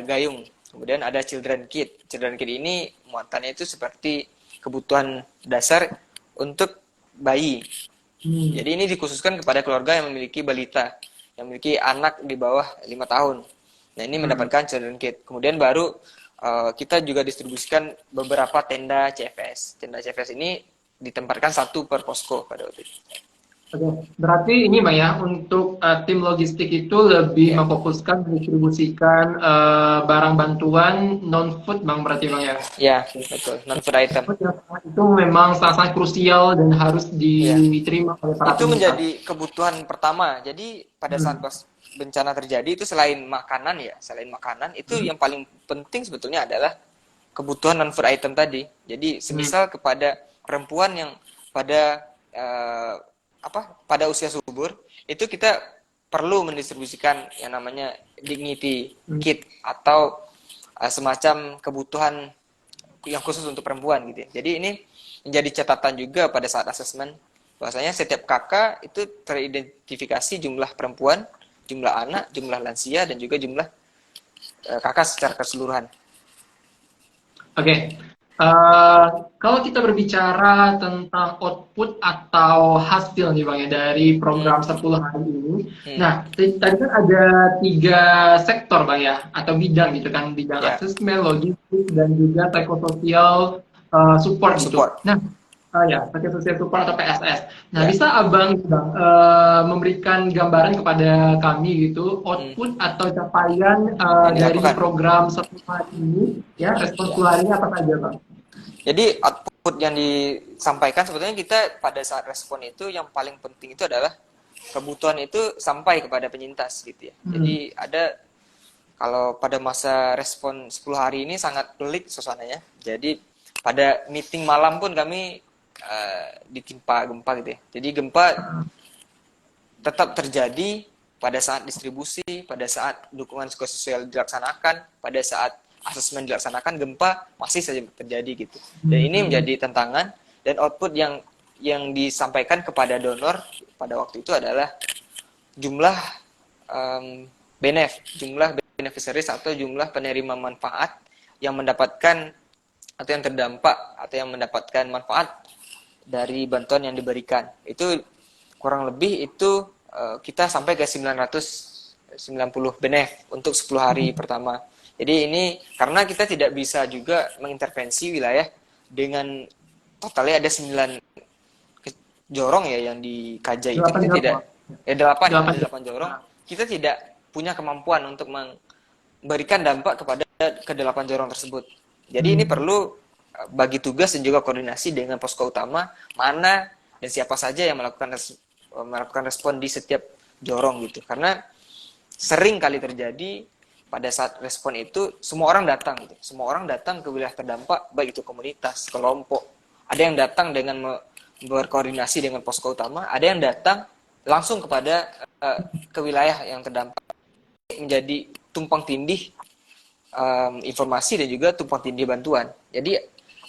gayung. Kemudian ada children kit. Children kit ini muatannya itu seperti kebutuhan dasar untuk bayi. Jadi ini dikhususkan kepada keluarga yang memiliki balita, yang memiliki anak di bawah 5 tahun. Nah, ini mendapatkan children kit. Kemudian baru kita juga distribusikan beberapa tenda CFS. Tenda CFS ini ditempatkan 1 per posko pada waktu itu. Oke, berarti ini Bang ya, untuk tim logistik itu lebih memfokuskan mendistribusikan barang bantuan non-food Bang, berarti Bang ya? Ya, betul, non-food item. Itu memang sangat krusial dan harus diterima oleh para itu penyintas. menjadi kebutuhan pertama. Jadi pada saat bencana terjadi itu selain makanan itu yang paling penting sebetulnya adalah kebutuhan non food item tadi. Jadi semisal kepada perempuan yang pada pada usia subur, itu kita perlu mendistribusikan yang namanya dignity kit atau semacam kebutuhan yang khusus untuk perempuan gitu ya. Jadi ini menjadi catatan juga pada saat asesmen bahwasanya setiap kakak itu teridentifikasi jumlah perempuan, jumlah anak, jumlah lansia, dan juga jumlah kakak secara keseluruhan. Oke. Kalau kita berbicara tentang output atau hasil nih Bang ya dari program 10 hari ini. Nah, tadi kan ada 3 sektor Bang ya, atau bidang gitu kan, bidang asesmen, logistik, dan juga psychosocial support gitu. Nah, psychosocial support atau PSS. Nah, bisa Abang memberikan gambaran kepada kami gitu, output atau capaian dari program 10 hari ini, ya, respon 10 hari ini apa saja Bang? Jadi output yang disampaikan sebetulnya kita pada saat respon itu yang paling penting itu adalah kebutuhan itu sampai kepada penyintas gitu ya. Jadi ada, kalau pada masa respon 10 hari ini sangat pelik suasananya. Jadi pada meeting malam pun kami ditimpa gempa gitu ya. Jadi gempa tetap terjadi pada saat distribusi, pada saat dukungan psikososial dilaksanakan, pada saat asesmen dilaksanakan, gempa masih saja terjadi gitu. Dan ini menjadi tantangan, dan output yang disampaikan kepada donor pada waktu itu adalah jumlah jumlah beneficiaries atau jumlah penerima manfaat yang mendapatkan atau yang terdampak atau yang mendapatkan manfaat dari bantuan yang diberikan. Itu kurang lebih itu kita sampai ke 990 benef untuk 10 hari pertama. Jadi ini karena kita tidak bisa juga mengintervensi wilayah dengan totalnya ada 9 jorong ya yang dikajai itu, kita tidak 8 jorong. Kita tidak punya kemampuan untuk memberikan dampak kepada ke-8 jorong tersebut. Jadi ini perlu bagi tugas dan juga koordinasi dengan posko utama mana dan siapa saja yang melakukan respon di setiap jorong gitu. Karena sering kali terjadi pada saat respon itu semua orang datang gitu. Semua orang datang ke wilayah terdampak, baik itu komunitas, kelompok. Ada yang datang dengan berkoordinasi dengan posko utama, ada yang datang langsung kepada ke wilayah yang terdampak. Menjadi tumpang tindih informasi dan juga tumpang tindih bantuan. Jadi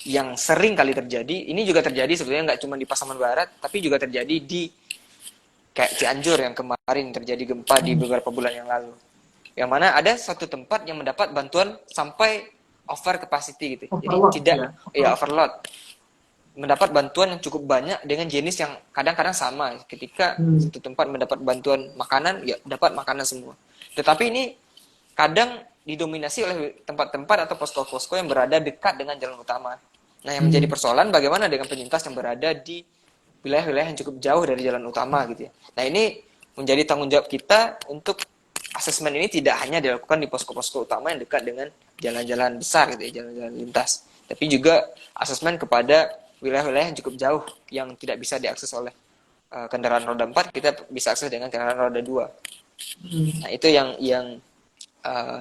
yang sering kali terjadi, ini juga terjadi sebenarnya nggak cuma di Pasaman Barat, tapi juga terjadi di kayak Cianjur yang kemarin terjadi gempa di beberapa bulan yang lalu. Yang mana ada suatu tempat yang mendapat bantuan sampai over capacity gitu. Jadi tidak overload. Mendapat bantuan yang cukup banyak dengan jenis yang kadang-kadang sama. Ketika satu tempat mendapat bantuan makanan, ya dapat makanan semua. Tetapi ini kadang didominasi oleh tempat-tempat atau posko-posko yang berada dekat dengan jalan utama. Nah, yang menjadi persoalan bagaimana dengan penyintas yang berada di wilayah-wilayah yang cukup jauh dari jalan utama gitu ya. Nah, ini menjadi tanggung jawab kita untuk asesmen ini tidak hanya dilakukan di posko-posko utama yang dekat dengan jalan-jalan besar gitu ya, jalan-jalan lintas, tapi juga asesmen kepada wilayah-wilayah yang cukup jauh yang tidak bisa diakses oleh kendaraan roda 4, kita bisa akses dengan kendaraan roda 2. Nah, itu yang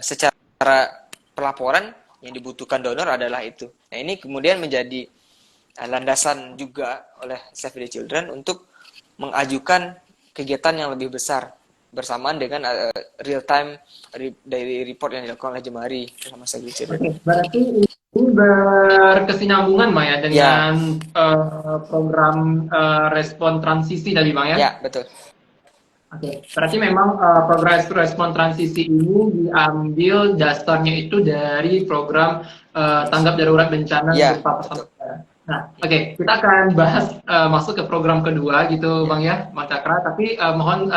secara pelaporan yang dibutuhkan donor adalah itu. Nah, ini kemudian menjadi landasan juga oleh Save the Children untuk mengajukan kegiatan yang lebih besar bersamaan dengan real time daily report yang dilakukan oleh Jemari bersama Save the Children. Berarti ini berkesinambungan Bang ya dengan program respon transisi tadi Bang ya? Ya, betul. Oke, berarti memang program respon transisi ini diambil dasarnya itu dari program tanggap darurat bencana gempa Pasaman Barat. Nah, oke, kita akan bahas masuk ke program kedua gitu Bang ya, Bang Cakra. Tapi mohon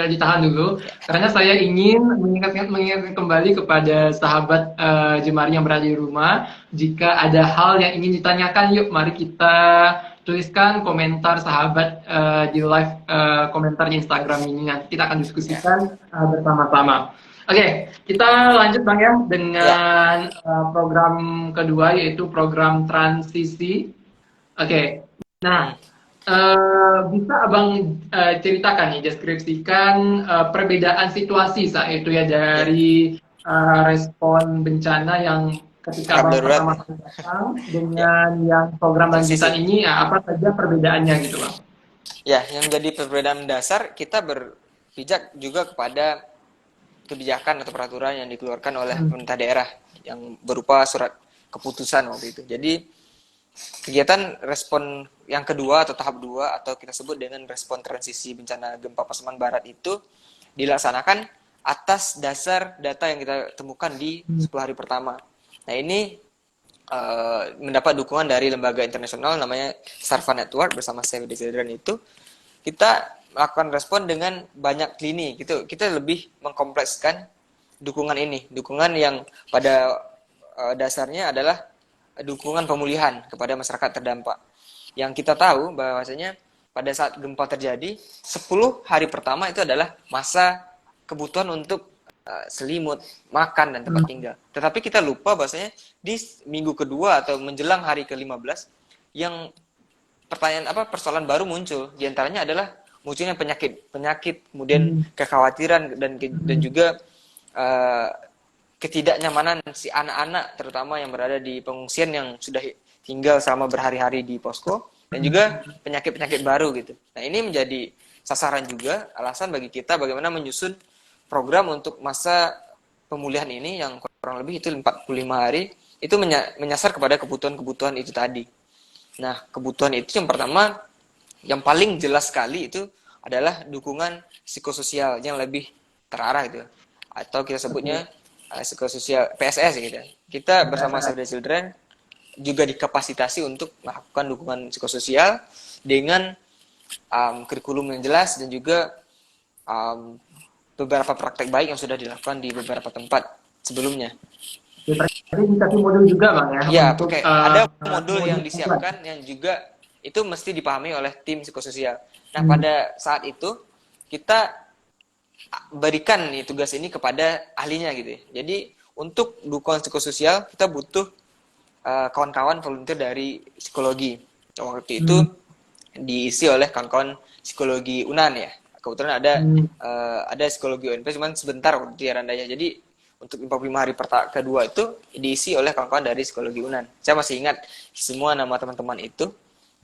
ditahan dulu karena saya ingin mengingatkan kembali kepada sahabat Jemari yang berada di rumah. Jika ada hal yang ingin ditanyakan, yuk mari kita tuliskan komentar sahabat di live komentar di Instagram ini. Nanti kita akan diskusikan bersama-sama. Oke, kita lanjut Bang ya dengan program kedua yaitu program transisi. Oke, nah bisa Abang ceritakan nih, deskripsikan perbedaan situasi saat itu ya dari respon bencana yang ketika tanggap Bang darurat pertama ya. kali datang Ya, dengan yang program lanjutan transisi. ini, ya apa saja perbedaannya gitu Bang? Ya, yang menjadi perbedaan dasar kita berpijak juga kepada kebijakan atau peraturan yang dikeluarkan oleh Hmm. pemerintah daerah yang berupa surat keputusan waktu itu. Jadi kegiatan respon yang kedua atau tahap 2 atau kita sebut dengan respon transisi bencana gempa Pasaman Barat itu dilaksanakan atas dasar data yang kita temukan di 10 hari pertama. Nah ini mendapat dukungan dari lembaga internasional namanya Sarva Network bersama Save the Children itu kita melakukan respon dengan banyak lini gitu. Kita lebih mengkomplekskan dukungan ini, dukungan yang pada dasarnya adalah dukungan pemulihan kepada masyarakat terdampak. Yang kita tahu bahwasanya pada saat gempa terjadi, 10 hari pertama itu adalah masa kebutuhan untuk selimut, makan, dan tempat tinggal. Tetapi kita lupa bahwasanya di minggu kedua atau menjelang hari ke-15 yang persoalan baru muncul. Di antaranya adalah munculnya penyakit, kemudian kekhawatiran dan juga uh, ketidaknyamanan si anak-anak terutama yang berada di pengungsian yang sudah tinggal selama berhari-hari di posko dan juga penyakit-penyakit baru gitu. Nah, ini menjadi sasaran juga alasan bagi kita bagaimana menyusun program untuk masa pemulihan ini yang kurang lebih itu 45 hari itu menyasar kepada kebutuhan-kebutuhan itu tadi. Nah, kebutuhan itu yang pertama yang paling jelas sekali itu adalah dukungan psikososial yang lebih terarah gitu. Atau kita sebutnya psikososial PSS gitu. Kita bersama Save the Children juga dikapasitasi untuk melakukan dukungan psikososial dengan kurikulum yang jelas dan juga um, beberapa praktek baik yang sudah dilakukan di beberapa tempat sebelumnya. Jadi dikasih modul juga Bang ya Ya, untuk pakai ada modul yang modul apa? disiapkan yang juga itu mesti dipahami oleh tim psikososial. Nah, pada saat itu kita berikan nih tugas ini kepada ahlinya gitu ya. Jadi untuk dukungan psikososial kita butuh kawan-kawan volunteer dari psikologi. Waktu itu diisi oleh kawan-kawan psikologi UNAN ya. Kebetulan ada psikologi UNP cuman sebentar waktu itu ya Randanya. Jadi untuk 45 hari kedua itu diisi oleh kawan-kawan dari psikologi UNAN. Saya masih ingat semua nama teman-teman itu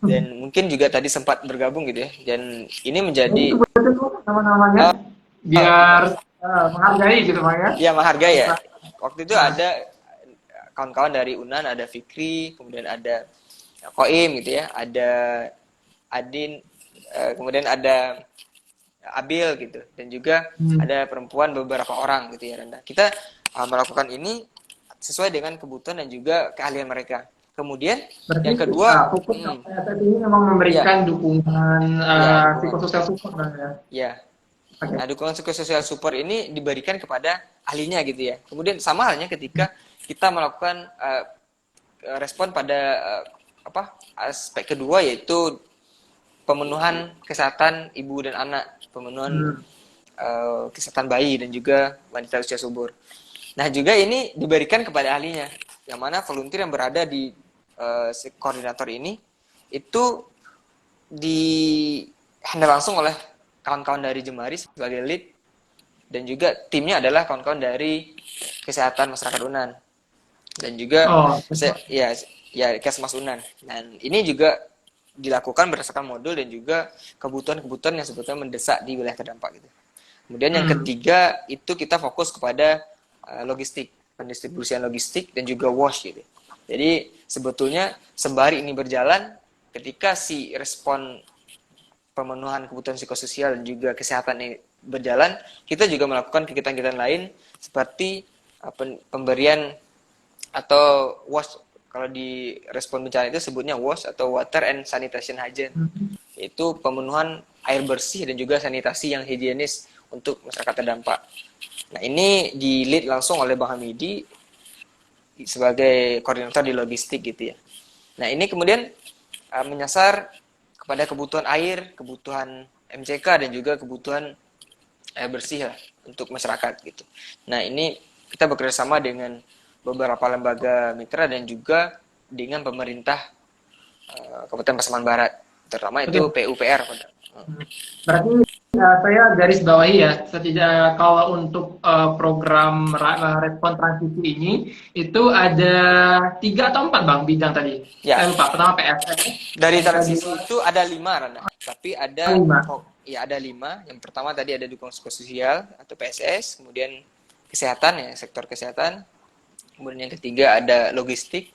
dan mungkin juga tadi sempat bergabung gitu ya. Dan ini Jadi menjadi sebutin tuh nama-namanya biar menghargai gitu Bang ya. ya menghargai ya. Nah, Waktu itu ada kawan-kawan dari UNAN, ada Fikri, kemudian ada Koim gitu ya, ada Adin, kemudian ada Abil gitu, dan juga ada perempuan beberapa orang gitu ya Randa. Kita melakukan ini sesuai dengan kebutuhan dan juga keahlian mereka. Kemudian berarti yang kedua, fokus PSS ini memang ya, memberikan dukungan ya dukungan, psikososial support Bang ya. ya. Oke. Nah, dukungan psikososial support ini diberikan kepada ahlinya gitu ya. Kemudian sama halnya ketika kita melakukan respon pada aspek kedua yaitu pemenuhan kesehatan ibu dan anak, pemenuhan kesehatan bayi dan juga wanita usia subur. Nah juga ini diberikan kepada ahlinya, yang mana volunteer yang berada di koordinator ini itu di handle langsung oleh kawan-kawan dari Jemari sebagai lead dan juga timnya adalah kawan-kawan dari kesehatan masyarakat UNAN dan juga Kesmas UNAN. Dan ini juga dilakukan berdasarkan modul dan juga kebutuhan-kebutuhan yang sebetulnya mendesak di wilayah terdampak gitu. Kemudian yang ketiga itu kita fokus kepada logistik, pendistribusian logistik dan juga wash gitu. Jadi sebetulnya sembari ini berjalan, ketika si respon pemenuhan kebutuhan psikososial dan juga kesehatan ini berjalan, kita juga melakukan kegiatan-kegiatan lain seperti pemberian atau wash. Kalau di respon bencana itu sebutnya WASH atau Water and Sanitation Hygiene. Itu pemenuhan air bersih dan juga sanitasi yang higienis untuk masyarakat terdampak. Nah, ini di lead langsung oleh Bang Hamidi sebagai koordinator di logistik gitu ya. Nah, ini kemudian menyasar kepada kebutuhan air, kebutuhan MCK dan juga kebutuhan air bersih lah untuk masyarakat gitu. Nah, ini kita bekerjasama dengan beberapa lembaga mitra dan juga dengan pemerintah Kabupaten Pasaman Barat, terutama itu PUPR. Berarti saya garis bawahi ya, setidak kalau untuk program respon transisi ini itu ada 3 atau 4 bang bidang tadi. Ya, Saya lupa. Pertama PSS, dari yang transisi kedua itu ada 5, Randa. Tapi ada 5. ya ada 5. Yang pertama tadi ada dukungan psikososial atau PSS, kemudian kesehatan ya, sektor kesehatan. Kemudian yang ketiga ada logistik.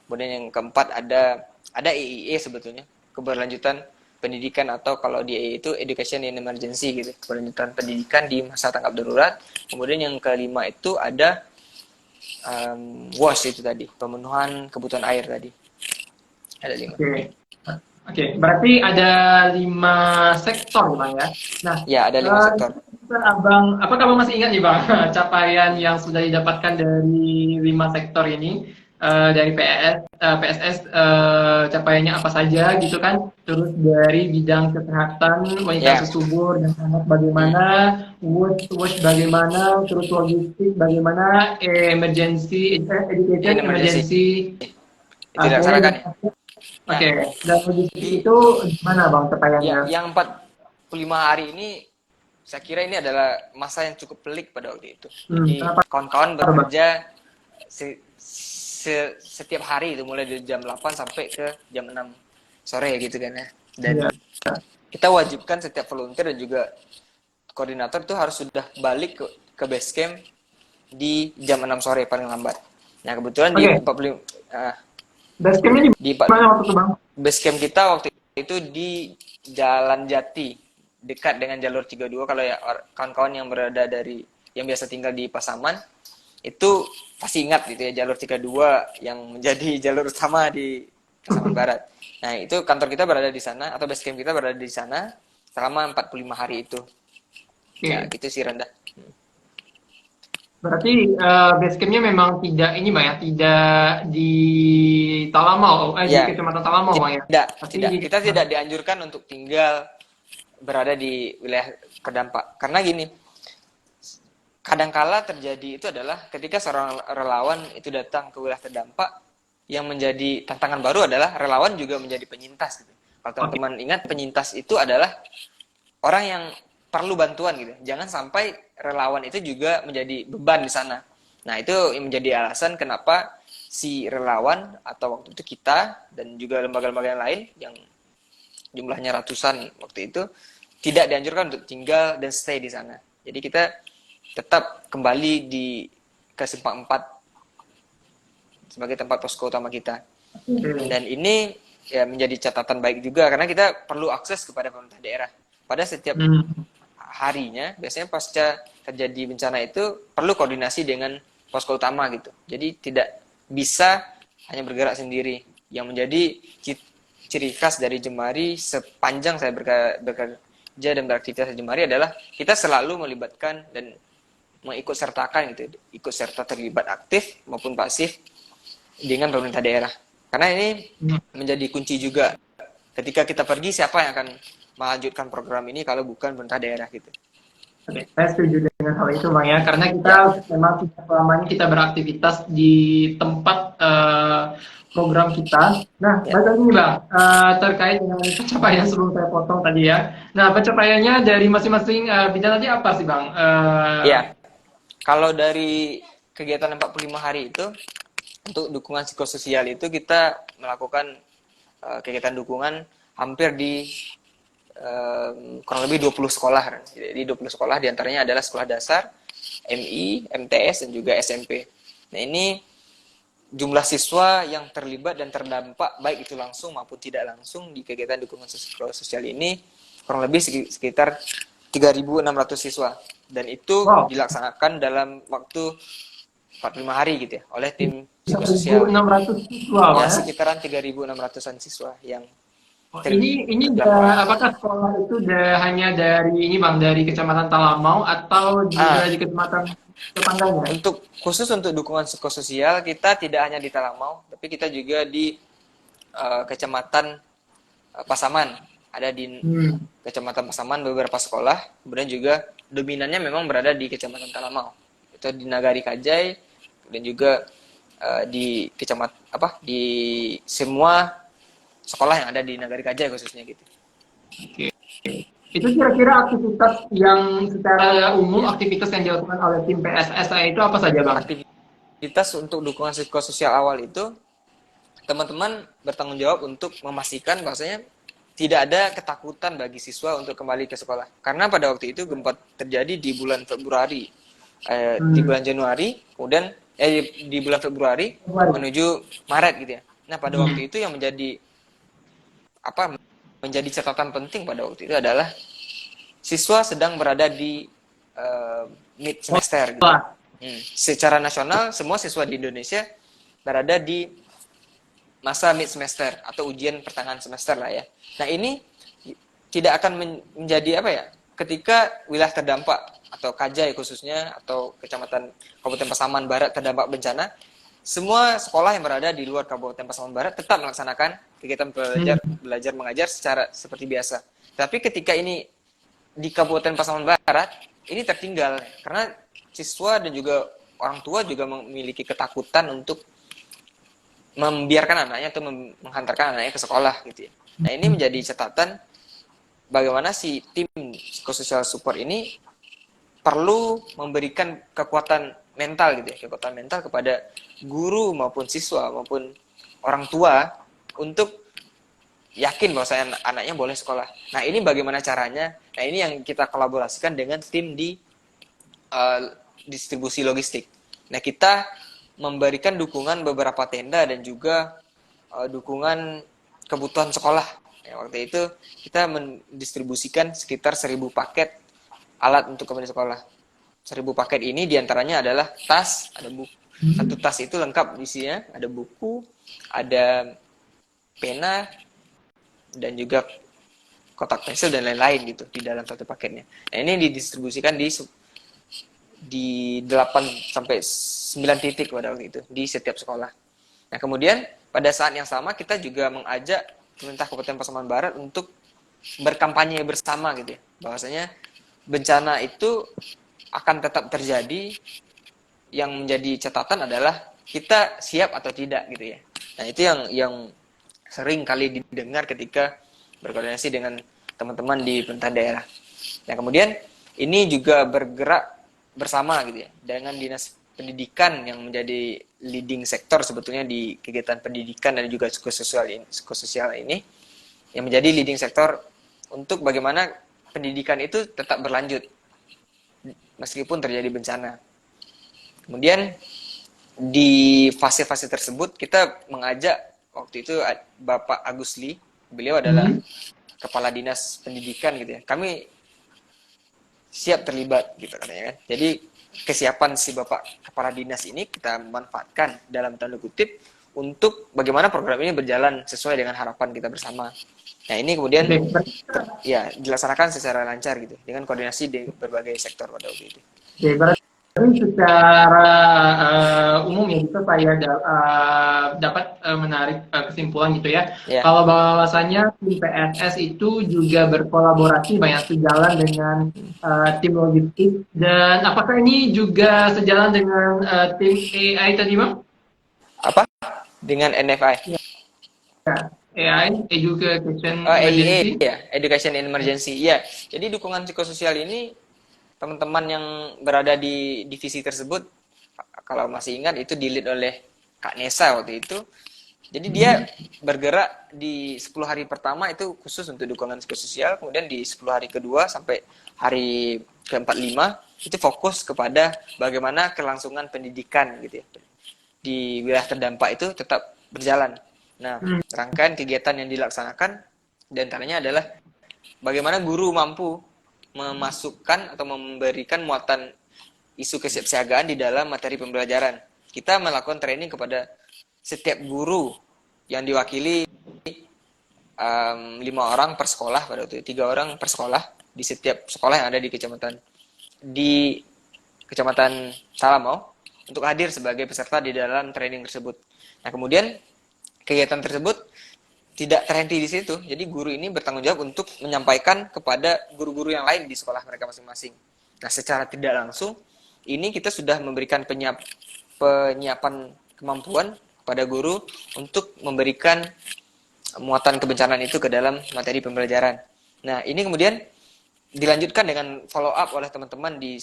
Kemudian yang keempat ada EIE sebetulnya, keberlanjutan pendidikan, atau kalau di EIE itu education in emergency gitu, keberlanjutan pendidikan di masa tanggap darurat. Kemudian yang kelima itu ada WASH itu tadi, pemenuhan kebutuhan air tadi. Ada 5. Oke. Oke, berarti ada 5 sektor bang ya. Nah, Ya, ada 5 sektor. abang, apakah abang masih ingat nih bang capaian yang sudah didapatkan dari 5 sektor ini? Dari PSS, capaiannya apa saja gitu kan? Terus dari bidang kesehatan wanita Ya. subur dan anak Hmm. bagaimana, WOS bagaimana, terus logistik bagaimana, education Emergency emergency. itu Oke, dilaksanakan ya. Nah, oke, dan logistik di itu gimana bang ya capaiannya? yang 45 hari ini saya kira ini adalah masa yang cukup pelik pada waktu itu. Jadi Kenapa kawan-kawan tuh, bang? bekerja setiap hari itu, mulai dari jam 8 sampai ke jam 6 sore gitu kan ya. Dan Iya. kita wajibkan setiap volunteer dan juga koordinator itu harus sudah balik ke base camp di jam 6 sore paling lambat. Nah, kebetulan di Oke, 45 basecampnya di di mana waktu itu bang? base camp kita waktu itu di Jalan Jati, dekat dengan jalur 32. Kalau ya kawan-kawan yang berada yang biasa tinggal di Pasaman itu pasti ingat gitu ya, jalur 32 yang menjadi jalur utama di Pasaman Barat. Nah, itu kantor kita berada di sana, atau base camp kita berada di sana selama 45 hari itu. Ya, Oke, gitu sih, Randa. berarti basecampnya memang tidak ini bang ya, tidak di Talamau, di Ya, kecamatan Talamau bang ya, tidak, tapi tidak. di Kita tidak dianjurkan untuk tinggal berada di wilayah terdampak. Karena gini, kadangkala terjadi itu adalah ketika seorang relawan itu datang ke wilayah terdampak, yang menjadi tantangan baru adalah relawan juga menjadi penyintas gitu. Kalau oke, teman-teman ingat, penyintas itu adalah orang yang perlu bantuan gitu. Jangan sampai relawan itu juga menjadi beban di sana. Nah, itu yang menjadi alasan kenapa si relawan, atau waktu itu kita dan juga lembaga-lembaga yang lain yang jumlahnya ratusan waktu itu, tidak dianjurkan untuk tinggal dan stay di sana. Jadi kita tetap kembali ke Simpang 4 sebagai tempat posko utama kita. oke. Dan ini ya menjadi catatan baik juga, karena kita perlu akses kepada pemerintah daerah. Pada setiap Hmm. harinya, biasanya pasca terjadi bencana itu perlu koordinasi dengan posko utama gitu. Jadi tidak bisa hanya bergerak sendiri. Yang menjadi ciri khas dari Jemari sepanjang saya bekerja dan beraktivitas di Jemari adalah kita selalu melibatkan dan mengikut sertakan gitu, ikut serta terlibat aktif maupun pasif dengan pemerintah daerah. Karena ini Hmm. menjadi kunci juga. Ketika kita pergi, siapa yang akan melanjutkan program ini kalau bukan pemerintah daerah gitu. Oke, saya setuju dengan hal itu bang ya, karena kita Ya, memang tidak selamanya kita beraktivitas di tempat program kita. Nah, ya, balik lagi nih bang, terkait dengan pencapaian sebelum saya potong tadi ya. Nah, pencapaiannya dari masing-masing bidang tadi apa sih bang? ya. Kalau dari kegiatan 45 hari itu, untuk dukungan psikososial itu kita melakukan kegiatan dukungan hampir di kurang lebih 20 sekolah. Jadi 20 sekolah diantaranya adalah sekolah dasar, MI, MTS, dan juga SMP. Nah, ini jumlah siswa yang terlibat dan terdampak baik itu langsung maupun tidak langsung di kegiatan dukungan sosial ini kurang lebih sekitar 3.600 siswa, dan itu Wow, dilaksanakan dalam waktu 45 hari gitu ya oleh tim psikososial. 1.600 siswa Ya, bang ya. sekitaran 3.600-an siswa yang Oh, ini terdampak. apakah sekolah itu hanya dari ini bang, dari Kecamatan Talamau atau juga Ah, di kecamatan tetangganya? khusus untuk dukungan psikososial kita tidak hanya di Talamau, tapi kita juga di Kecamatan Pasaman. Ada di Hmm. Kecamatan Pasaman beberapa sekolah, kemudian juga dominannya memang berada di Kecamatan Talamau. Itu di Nagari Kajai, dan juga di di semua sekolah yang ada di Nagari Kajai khususnya gitu. Oke. Itu kira-kira aktivitas yang secara umum, aktivitas yang dilakukan oleh tim PSSI itu apa saja, Bang? Aktivitas untuk dukungan psikososial awal itu, teman-teman bertanggung jawab untuk memastikan bahwasanya tidak ada ketakutan bagi siswa untuk kembali ke sekolah. Karena pada waktu itu gempa terjadi di bulan Februari, di Hmm. bulan Januari, kemudian di bulan Februari menuju Maret gitu ya. Nah, pada Hmm. waktu itu yang menjadi apa menjadi catatan penting pada waktu itu adalah siswa sedang berada di mid semester gitu ya. Wah, Secara nasional semua siswa di Indonesia berada di masa mid semester atau ujian pertengahan semester lah ya. Nah, ini tidak akan menjadi apa ya? Ketika wilayah terdampak atau Kajai khususnya atau kecamatan Kabupaten Pasaman Barat terdampak bencana, semua sekolah yang berada di luar Kabupaten Pasaman Barat tetap melaksanakan kegiatan belajar mengajar secara seperti biasa. Tapi ketika ini di Kabupaten Pasaman Barat ini tertinggal karena siswa dan juga orang tua juga memiliki ketakutan untuk membiarkan anaknya atau menghantarkan anaknya ke sekolah gitu ya. Nah, ini menjadi catatan bagaimana si tim psikosocial support ini perlu memberikan kekuatan mental gitu ya, kekuatan mental kepada guru maupun siswa maupun orang tua untuk yakin bahwa saya anaknya boleh sekolah. Nah, ini bagaimana caranya? Nah, ini yang kita kolaborasikan dengan tim di distribusi logistik. Nah, kita memberikan dukungan beberapa tenda dan juga dukungan kebutuhan sekolah. Ya, waktu itu kita mendistribusikan sekitar 1.000 paket alat untuk kembali sekolah. 1.000 paket ini diantaranya adalah tas, ada buku. Satu tas itu lengkap isinya, ada buku, ada pena, dan juga kotak pensil dan lain-lain gitu di dalam satu paketnya. Nah, ini didistribusikan di 8 sampai 9 titik pada waktu itu di setiap sekolah. Nah, kemudian pada saat yang sama kita juga mengajak pemerintah Kabupaten Pasaman Barat untuk berkampanye bersama gitu ya. Bahwasanya bencana itu akan tetap terjadi, yang menjadi catatan adalah kita siap atau tidak gitu ya. Nah, itu yang sering kali didengar ketika berkoordinasi dengan teman-teman di pemerintah daerah. Nah, kemudian ini juga bergerak bersama gitu ya dengan dinas pendidikan yang menjadi leading sektor sebetulnya di kegiatan pendidikan dan juga psikososial ini yang menjadi leading sektor untuk bagaimana pendidikan itu tetap berlanjut meskipun terjadi bencana. Kemudian di fase-fase tersebut kita mengajak waktu itu Bapak Agus Lee, beliau adalah kepala dinas pendidikan gitu ya. Kami siap terlibat gitu katanya kan. Jadi kesiapan si Bapak kepala dinas ini kita manfaatkan dalam tanda kutip untuk bagaimana program ini berjalan sesuai dengan harapan kita bersama. Nah, ini kemudian ya dilaksanakan secara lancar gitu dengan koordinasi di berbagai sektor pada waktu itu. oke, berarti secara umum ya gitu saya dapat menarik kesimpulan gitu ya. Ya. Kalau bahwasannya tim PSS itu juga berkolaborasi banyak sejalan dengan tim logistik dan apakah ini juga sejalan dengan tim AI tadi, Bang? Apa? Dengan NFI. Ya, AI, Education EIE Emergency. ya, Education in Emergency. Ya. Jadi dukungan psikososial ini teman-teman yang berada di divisi tersebut kalau masih ingat itu di-lead oleh Kak Nesa waktu itu. Jadi dia bergerak di 10 hari pertama itu khusus untuk dukungan psikososial, kemudian di 10 hari kedua sampai hari ke-45 itu fokus kepada bagaimana kelangsungan pendidikan gitu ya. Di wilayah terdampak itu tetap berjalan. Nah, rangkaian kegiatan yang dilaksanakan diantaranya adalah bagaimana guru mampu memasukkan atau memberikan muatan isu kesiapsiagaan di dalam materi pembelajaran. Kita melakukan training kepada setiap guru yang diwakili 5 orang per sekolah pada waktu itu, 3 orang per sekolah di setiap sekolah yang ada di Kecamatan Salamau untuk hadir sebagai peserta di dalam training tersebut. Nah, kemudian kegiatan tersebut tidak terhenti di situ. Jadi guru ini bertanggung jawab untuk menyampaikan kepada guru-guru yang lain di sekolah mereka masing-masing. Nah, secara tidak langsung ini kita sudah memberikan penyiapan kemampuan pada guru untuk memberikan muatan kebencanaan itu ke dalam materi pembelajaran. Nah, ini kemudian dilanjutkan dengan follow up oleh teman-teman di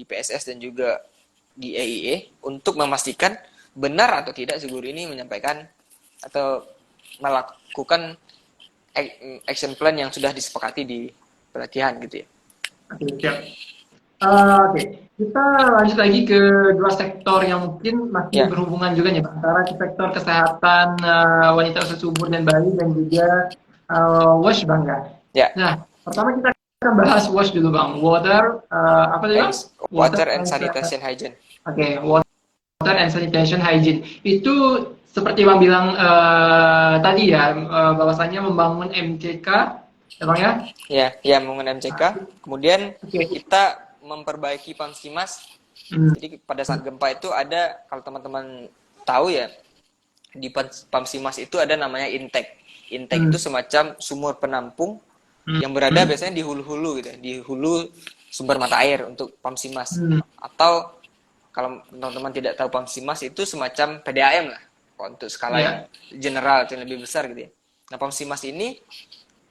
PSS dan juga di EIE untuk memastikan benar atau tidak si guru ini menyampaikan atau melakukan action plan yang sudah disepakati di pelatihan gitu ya. Oke, siap. Oke, kita lanjut lagi ke dua sektor yang mungkin masih Ya, berhubungan juga nih, Pak, antara sektor kesehatan wanita usia subur dan bayi dan juga WASH, Bang ya. ya. Nah, pertama kita akan bahas WASH dulu, Bang. Apa tadi, Bang? Water Water and and sanitation hygiene. Oke, water and sanitation hygiene. Itu seperti Bang bilang tadi ya, bahwasanya membangun MCK, ya Bang ya? Ya, ya menggunakan MCK. Kemudian Oke. kita memperbaiki Pamsimas. Hmm. Jadi pada saat gempa itu ada, kalau teman-teman tahu ya, di Pamsimas itu ada namanya intake. Intake itu semacam sumur penampung yang berada biasanya di hulu-hulu gitu, di hulu sumber mata air untuk Pamsimas. Atau kalau teman-teman tidak tahu Pamsimas itu semacam PDAM lah, untuk skala yang Ya. general yang lebih besar gitu ya. Nah, Pamsimas ini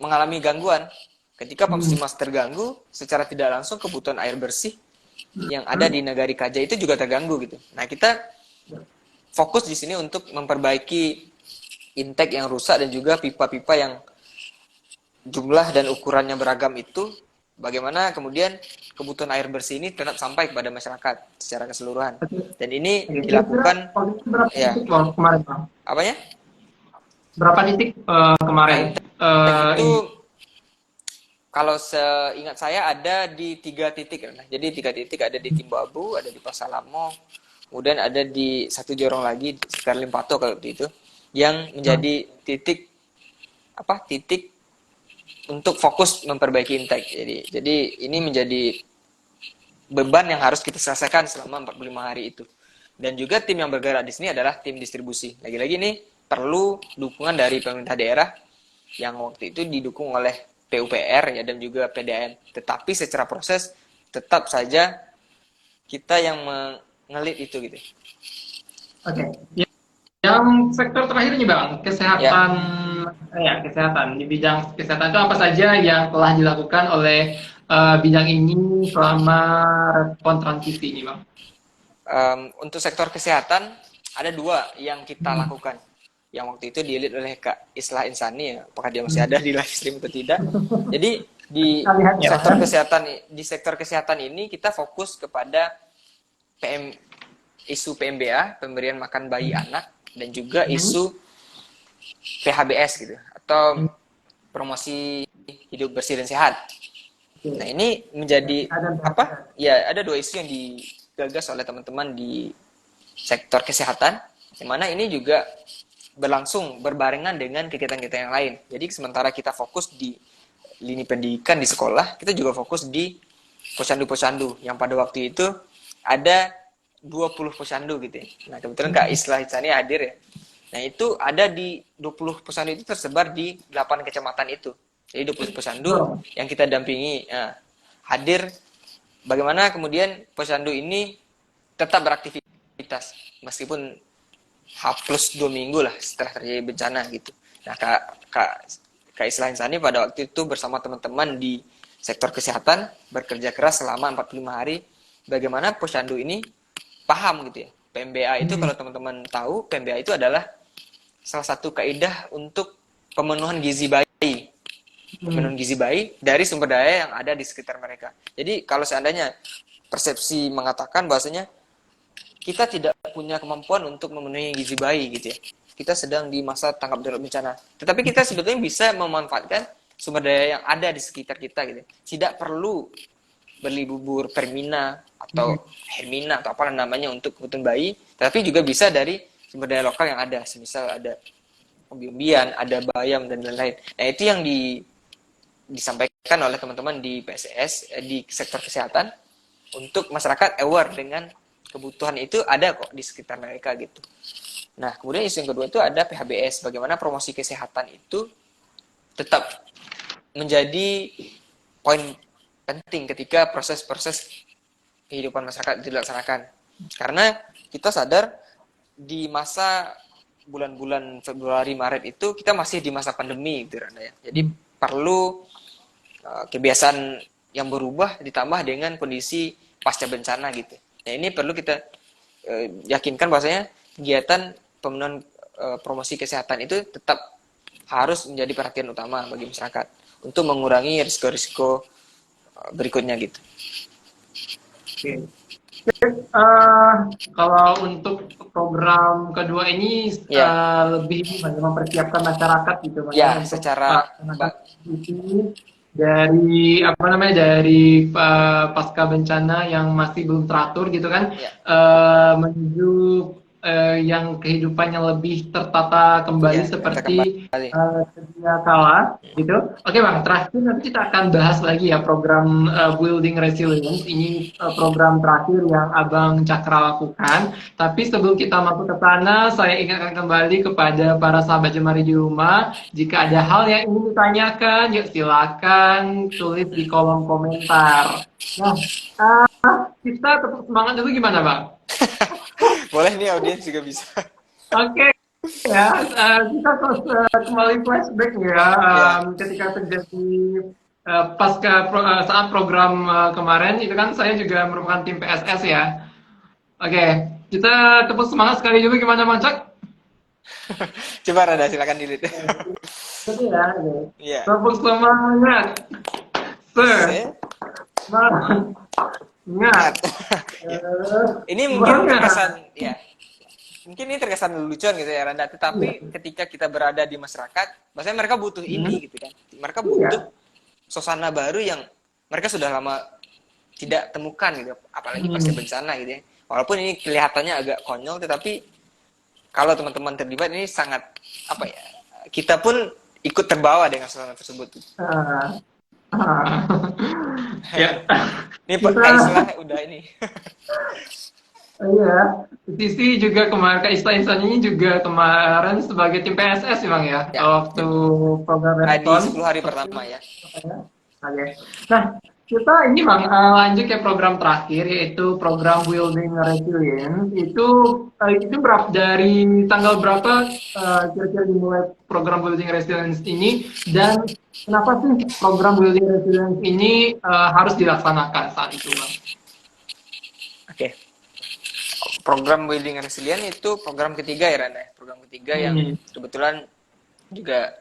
mengalami gangguan. Ketika Pamsimas terganggu, secara tidak langsung kebutuhan air bersih yang ada di Nagari Kaja itu juga terganggu gitu. Nah, kita fokus di sini untuk memperbaiki intake yang rusak dan juga pipa-pipa yang jumlah dan ukurannya beragam itu, bagaimana kemudian kebutuhan air bersih ini tetap sampai kepada masyarakat secara keseluruhan. Oke. Dan ini Oke, kira-kira dilakukan waktu itu berapa ya, titik Bang, kemarin, Bang? apanya? Berapa titik Nah, kemarin? intake itu Ini. kalau seingat saya ada di 3 titik. Nah, jadi 3 titik ada di Timbu Abu, ada di Pasalamo, kemudian ada di satu jorong lagi sekitar Limpato kalau itu, yang menjadi titik titik untuk fokus memperbaiki intake. Jadi ini menjadi beban yang harus kita selesaikan selama 45 hari itu. Dan juga tim yang bergerak di sini adalah tim distribusi. Lagi-lagi ini perlu dukungan dari pemerintah daerah yang waktu itu didukung oleh PUPR ya dan juga PDAM. Tetapi secara proses tetap saja kita yang mengelit itu gitu. Oke. Yang sektor terakhir nih Bang, Ya, kesehatan, ya kesehatan. Di bidang kesehatan itu apa saja yang telah dilakukan oleh bidang ini selama respon transisi ini Bang? untuk sektor kesehatan ada 2 yang kita lakukan. Yang waktu itu di-lead oleh Kak Islah Insani ya, apakah dia masih ada di live stream atau tidak. Jadi di Kita lihat ya. sektor kesehatan ini kita fokus kepada isu PMBA, pemberian makan bayi anak, dan juga isu PHBS gitu atau promosi hidup bersih dan sehat. Nah, ini menjadi Ya, ada 2 isu yang digagas oleh teman-teman di sektor kesehatan, yang mana ini juga berlangsung berbarengan dengan kegiatan-kegiatan yang lain. Jadi sementara kita fokus di lini pendidikan di sekolah, kita juga fokus di posyandu-posyandu yang pada waktu itu ada 20 posyandu gitu ya. Nah, kebetulan Kak Islah Hitsani hadir ya. Nah, itu ada di 20 posyandu itu tersebar di 8 kecamatan itu. Jadi 20 posyandu yang kita dampingi hadir, bagaimana kemudian posyandu ini tetap beraktivitas meskipun H+2 minggu lah setelah terjadi bencana gitu. Nah, Kak Islah Insani pada waktu itu bersama teman-teman di sektor kesehatan bekerja keras selama 45 hari bagaimana posyandu ini paham gitu ya. PMBA itu kalau teman-teman tahu, PMBA itu adalah salah satu kaidah untuk pemenuhan gizi bayi. Pemenuhan gizi bayi dari sumber daya yang ada di sekitar mereka. Jadi kalau seandainya persepsi mengatakan bahwasanya kita tidak punya kemampuan untuk memenuhi gizi bayi gitu ya. Kita sedang di masa tanggap darurat bencana. Tetapi kita sebetulnya bisa memanfaatkan sumber daya yang ada di sekitar kita gitu. Tidak perlu beli bubur Permina atau Hermina atau apa namanya untuk kebutuhan bayi, tapi juga bisa dari sumber daya lokal yang ada. Semisal ada umbi-umbian, ada bayam dan lain-lain. Nah, itu yang disampaikan oleh teman-teman di PSS di sektor kesehatan untuk masyarakat aware dengan kebutuhan itu ada kok di sekitar mereka gitu. Nah, kemudian isu yang kedua itu ada PHBS, bagaimana promosi kesehatan itu tetap menjadi poin penting ketika proses-proses kehidupan masyarakat dilaksanakan. Karena kita sadar di masa bulan-bulan Februari Maret itu kita masih di masa pandemi gitu ya. Jadi perlu kebiasaan yang berubah ditambah dengan kondisi pasca bencana gitu. Nah ini perlu kita yakinkan bahwasanya kegiatan pemenuhan promosi kesehatan itu tetap harus menjadi perhatian utama bagi masyarakat untuk mengurangi risiko-risiko berikutnya gitu. Oke. Eh, Kalau untuk program kedua ini Ya, lebih mempersiapkan masyarakat gitu, Bang, ya, ya untuk secara melaksanakan ini dari apa namanya dari pasca bencana yang masih belum teratur gitu kan, ya, menuju yang kehidupannya lebih tertata kembali ya kita seperti kembali. sedia kala gitu. Oke Bang, terakhir nanti kita akan bahas lagi ya program Building Resilience. Ini program terakhir yang Abang Cakra lakukan. Tapi sebelum kita masuk ke sana, saya ingatkan kembali kepada para sahabat Jemari di rumah, jika ada hal yang ingin ditanyakan, yuk silakan tulis di kolom komentar. Nah, kita tetap semangat dulu gimana Bang? Boleh nih audiens juga bisa. Oke, ya, kita terus kembali flashback ya, Ya, ketika terjadi saat program kemarin itu kan saya juga merupakan tim PSS ya. Oke, kita tepuk semangat sekali dulu gimana Bang Cak? coba Rada silakan delete. Oke ya, oke. Iya. Tepuk semangat, sir. Se Semangat. ingat. Ya. Ini mungkin Semangat. terkesan ya, mungkin ini terkesan lelucon gitu ya Randa, Iya. tetapi ketika kita berada di masyarakat, maksudnya mereka butuh Hmm, ini gitu kan. Mereka butuh iya. suasana baru yang mereka sudah lama tidak temukan gitu, apalagi pasca Hmm. bencana gitu ya. Walaupun ini kelihatannya agak konyol, tetapi kalau teman-teman terlibat ini sangat apa ya? Kita pun ikut terbawa dengan suasana tersebut. Ah, ah. Ya, Ini kita Kak Islah udah ini. iya, Sisi juga kemarin, Kak Ista ini juga kemarin sebagai tim PSS ya Bang ya, Ya, waktu program di respon 10 hari seperti pertama ya. apa ya? Oke. Nah, kita ini Bang lanjut ke program terakhir yaitu program Building Resilience. Itu berapa dari tanggal berapa kira-kira dimulai program Building Resilience ini dan kenapa sih program Building Resilience ini harus dilaksanakan saat itu Bang? Oke. Program Building Resilient itu program ketiga ya Randa. Program ketiga yang Hmm. kebetulan juga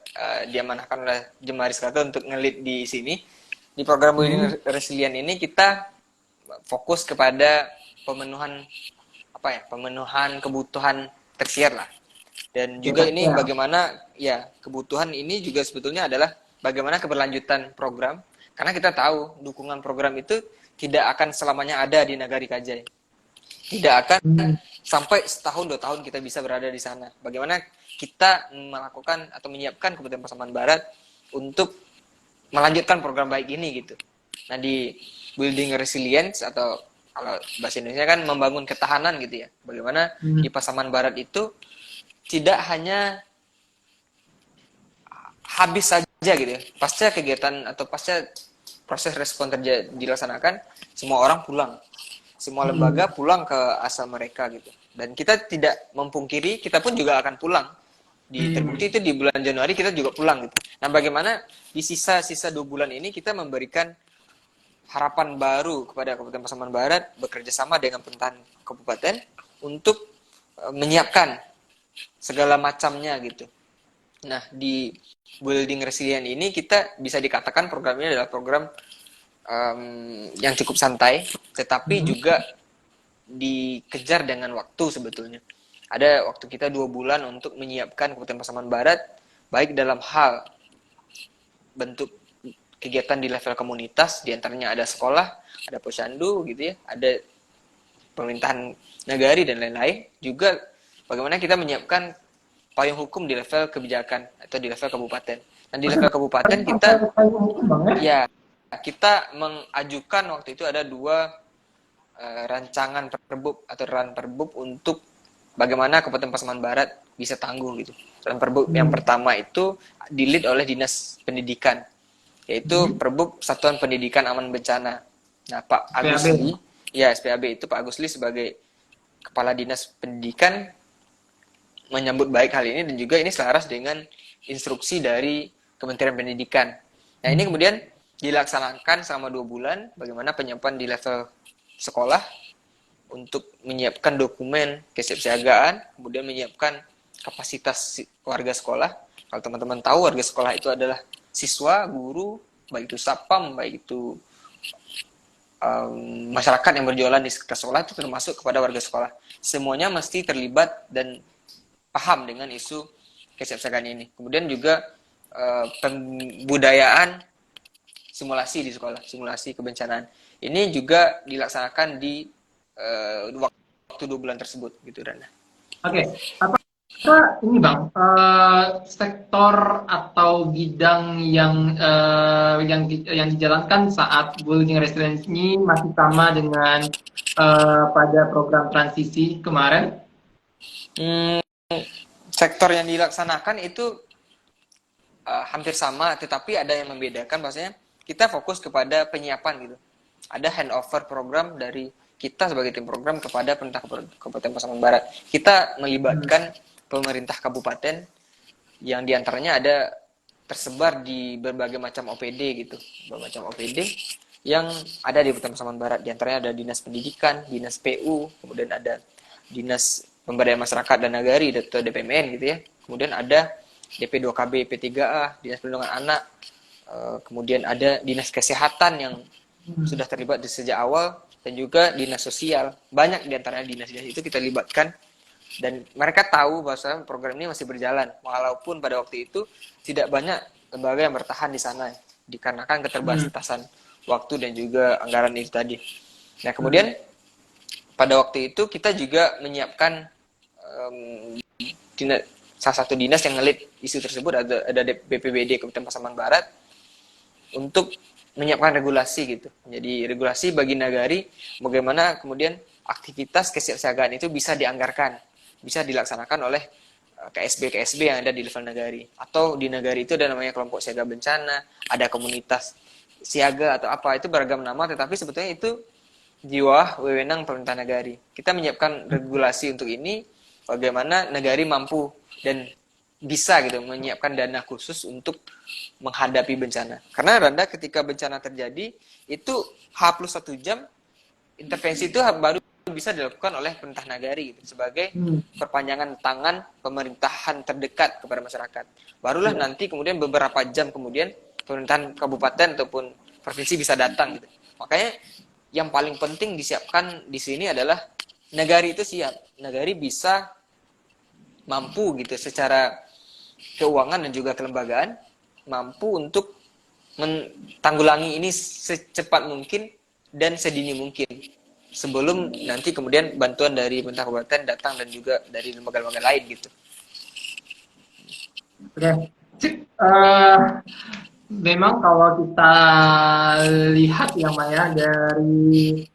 diamanahkan oleh Jemaris Kata untuk ngelit di sini. Di program Hmm. Building Resilient ini kita fokus kepada pemenuhan apa ya? Pemenuhan kebutuhan tersier lah. Dan Ya, juga ini ya. bagaimana ya kebutuhan ini juga sebetulnya adalah bagaimana keberlanjutan program, karena kita tahu dukungan program itu tidak akan selamanya ada di Nagari Kajai. Tidak akan Hmm. sampai setahun 2 tahun kita bisa berada di sana. Bagaimana kita melakukan atau menyiapkan Kabupaten Pasaman Barat untuk melanjutkan program baik ini gitu. Nah di building resilience atau kalau bahasa Indonesia kan membangun ketahanan gitu ya. Bagaimana Hmm. di Pasaman Barat itu tidak hanya habis saja gitu ya. Pasca kegiatan atau pasca proses respon dilaksanakan, semua orang pulang. Semua lembaga Hmm. pulang ke asal mereka gitu. Dan kita tidak memungkiri, kita pun juga akan pulang. Terbukti Hmm. itu di bulan Januari kita juga pulang gitu. Nah bagaimana di sisa-sisa 2 bulan ini kita memberikan harapan baru kepada Kabupaten Pasaman Barat bekerja sama dengan pemerintahan kabupaten untuk menyiapkan segala macamnya gitu. Nah, di building resilient ini kita bisa dikatakan program ini adalah program yang cukup santai, tetapi Hmm. juga dikejar dengan waktu sebetulnya. Ada waktu kita 2 bulan untuk menyiapkan Kabupaten Pasaman Barat, baik dalam hal bentuk kegiatan di level komunitas, diantaranya ada sekolah, ada posyandu gitu ya, ada pemerintahan nagari dan lain-lain. Juga bagaimana kita menyiapkan payung hukum di level kebijakan atau di level kabupaten. Dan di level kabupaten kita Bang ya. ya kita mengajukan waktu itu ada 2 rancangan perbub atau ran perbub untuk bagaimana Kabupaten Pasaman Barat bisa tangguh gitu. Ran perbub yang Hmm. pertama itu di-lead oleh Dinas Pendidikan, yaitu Hmm. Perbub Satuan Pendidikan Aman Bencana. Nah, Pak Agus PAB. Lee, ya SPAB itu Pak Agus Lee sebagai Kepala Dinas Pendidikan menyambut baik hal ini dan juga ini selaras dengan instruksi dari Kementerian Pendidikan. Nah, ini kemudian dilaksanakan selama 2 bulan, bagaimana penyiapan di level sekolah untuk menyiapkan dokumen kesiapsiagaan, kemudian menyiapkan kapasitas warga sekolah. Kalau teman-teman tahu, warga sekolah itu adalah siswa, guru, baik itu satpam, baik itu masyarakat yang berjualan di sekitar sekolah, itu termasuk kepada warga sekolah. Semuanya mesti terlibat dan paham dengan isu kesiapsiagaan ini. Kemudian juga pembudayaan simulasi di sekolah, simulasi kebencanaan. Ini juga dilaksanakan di waktu 2 bulan tersebut, gitu Randa. Oke, apa ini Bang, sektor atau bidang yang dijalankan saat building resilience ini masih sama dengan pada program transisi kemarin? Sektor yang dilaksanakan itu hampir sama, tetapi ada yang membedakan, maksudnya kita fokus kepada penyiapan gitu. Ada handover program dari kita sebagai tim program kepada pemerintah Kabupaten Pasaman Barat. Kita melibatkan pemerintah kabupaten yang diantaranya ada tersebar di berbagai macam OPD gitu, berbagai macam OPD yang ada di Kabupaten Pasaman Barat. Di antaranya ada Dinas Pendidikan, Dinas PU, kemudian ada Dinas Pemberdayaan Masyarakat dan Nagari atau DPMN gitu ya. Kemudian ada DP2KB P3A, Dinas Perlindungan Anak, kemudian ada Dinas Kesehatan yang sudah terlibat di sejak awal, dan juga Dinas Sosial. Banyak di antaranya dinas-dinas itu kita libatkan, dan mereka tahu bahwa program ini masih berjalan, walaupun pada waktu itu tidak banyak lembaga yang bertahan di sana, dikarenakan keterbatasan waktu dan juga anggaran itu tadi. Nah, kemudian pada waktu itu kita juga menyiapkan salah satu dinas yang ngelit isu tersebut, ada BPBD Kabupaten Pasaman Barat, untuk menyiapkan regulasi gitu. Jadi regulasi bagi nagari, bagaimana kemudian aktivitas kesiapsiagaan itu bisa dianggarkan, bisa dilaksanakan oleh KSB yang ada di level nagari. Atau di nagari itu ada namanya kelompok siaga bencana, ada komunitas siaga atau apa, itu beragam nama, tetapi sebetulnya itu jiwa wewenang pemerintah nagari. Kita menyiapkan regulasi untuk ini, bagaimana nagari mampu dan bisa gitu menyiapkan dana khusus untuk menghadapi bencana. Karena Randa, ketika bencana terjadi itu H+1 jam intervensi itu baru bisa dilakukan oleh pemerintah nagari gitu, sebagai perpanjangan tangan pemerintahan terdekat kepada masyarakat. Barulah nanti kemudian beberapa jam kemudian pemerintahan kabupaten ataupun provinsi bisa datang gitu. Makanya yang paling penting disiapkan di sini adalah nagari itu siap. Nagari bisa mampu gitu secara keuangan dan juga kelembagaan, mampu untuk mentanggulangi ini secepat mungkin dan sedini mungkin, sebelum nanti kemudian bantuan dari pemerintah kabupaten datang dan juga dari lembaga-lembaga lain gitu. Oke, memang kalau kita lihat ya Maya, dari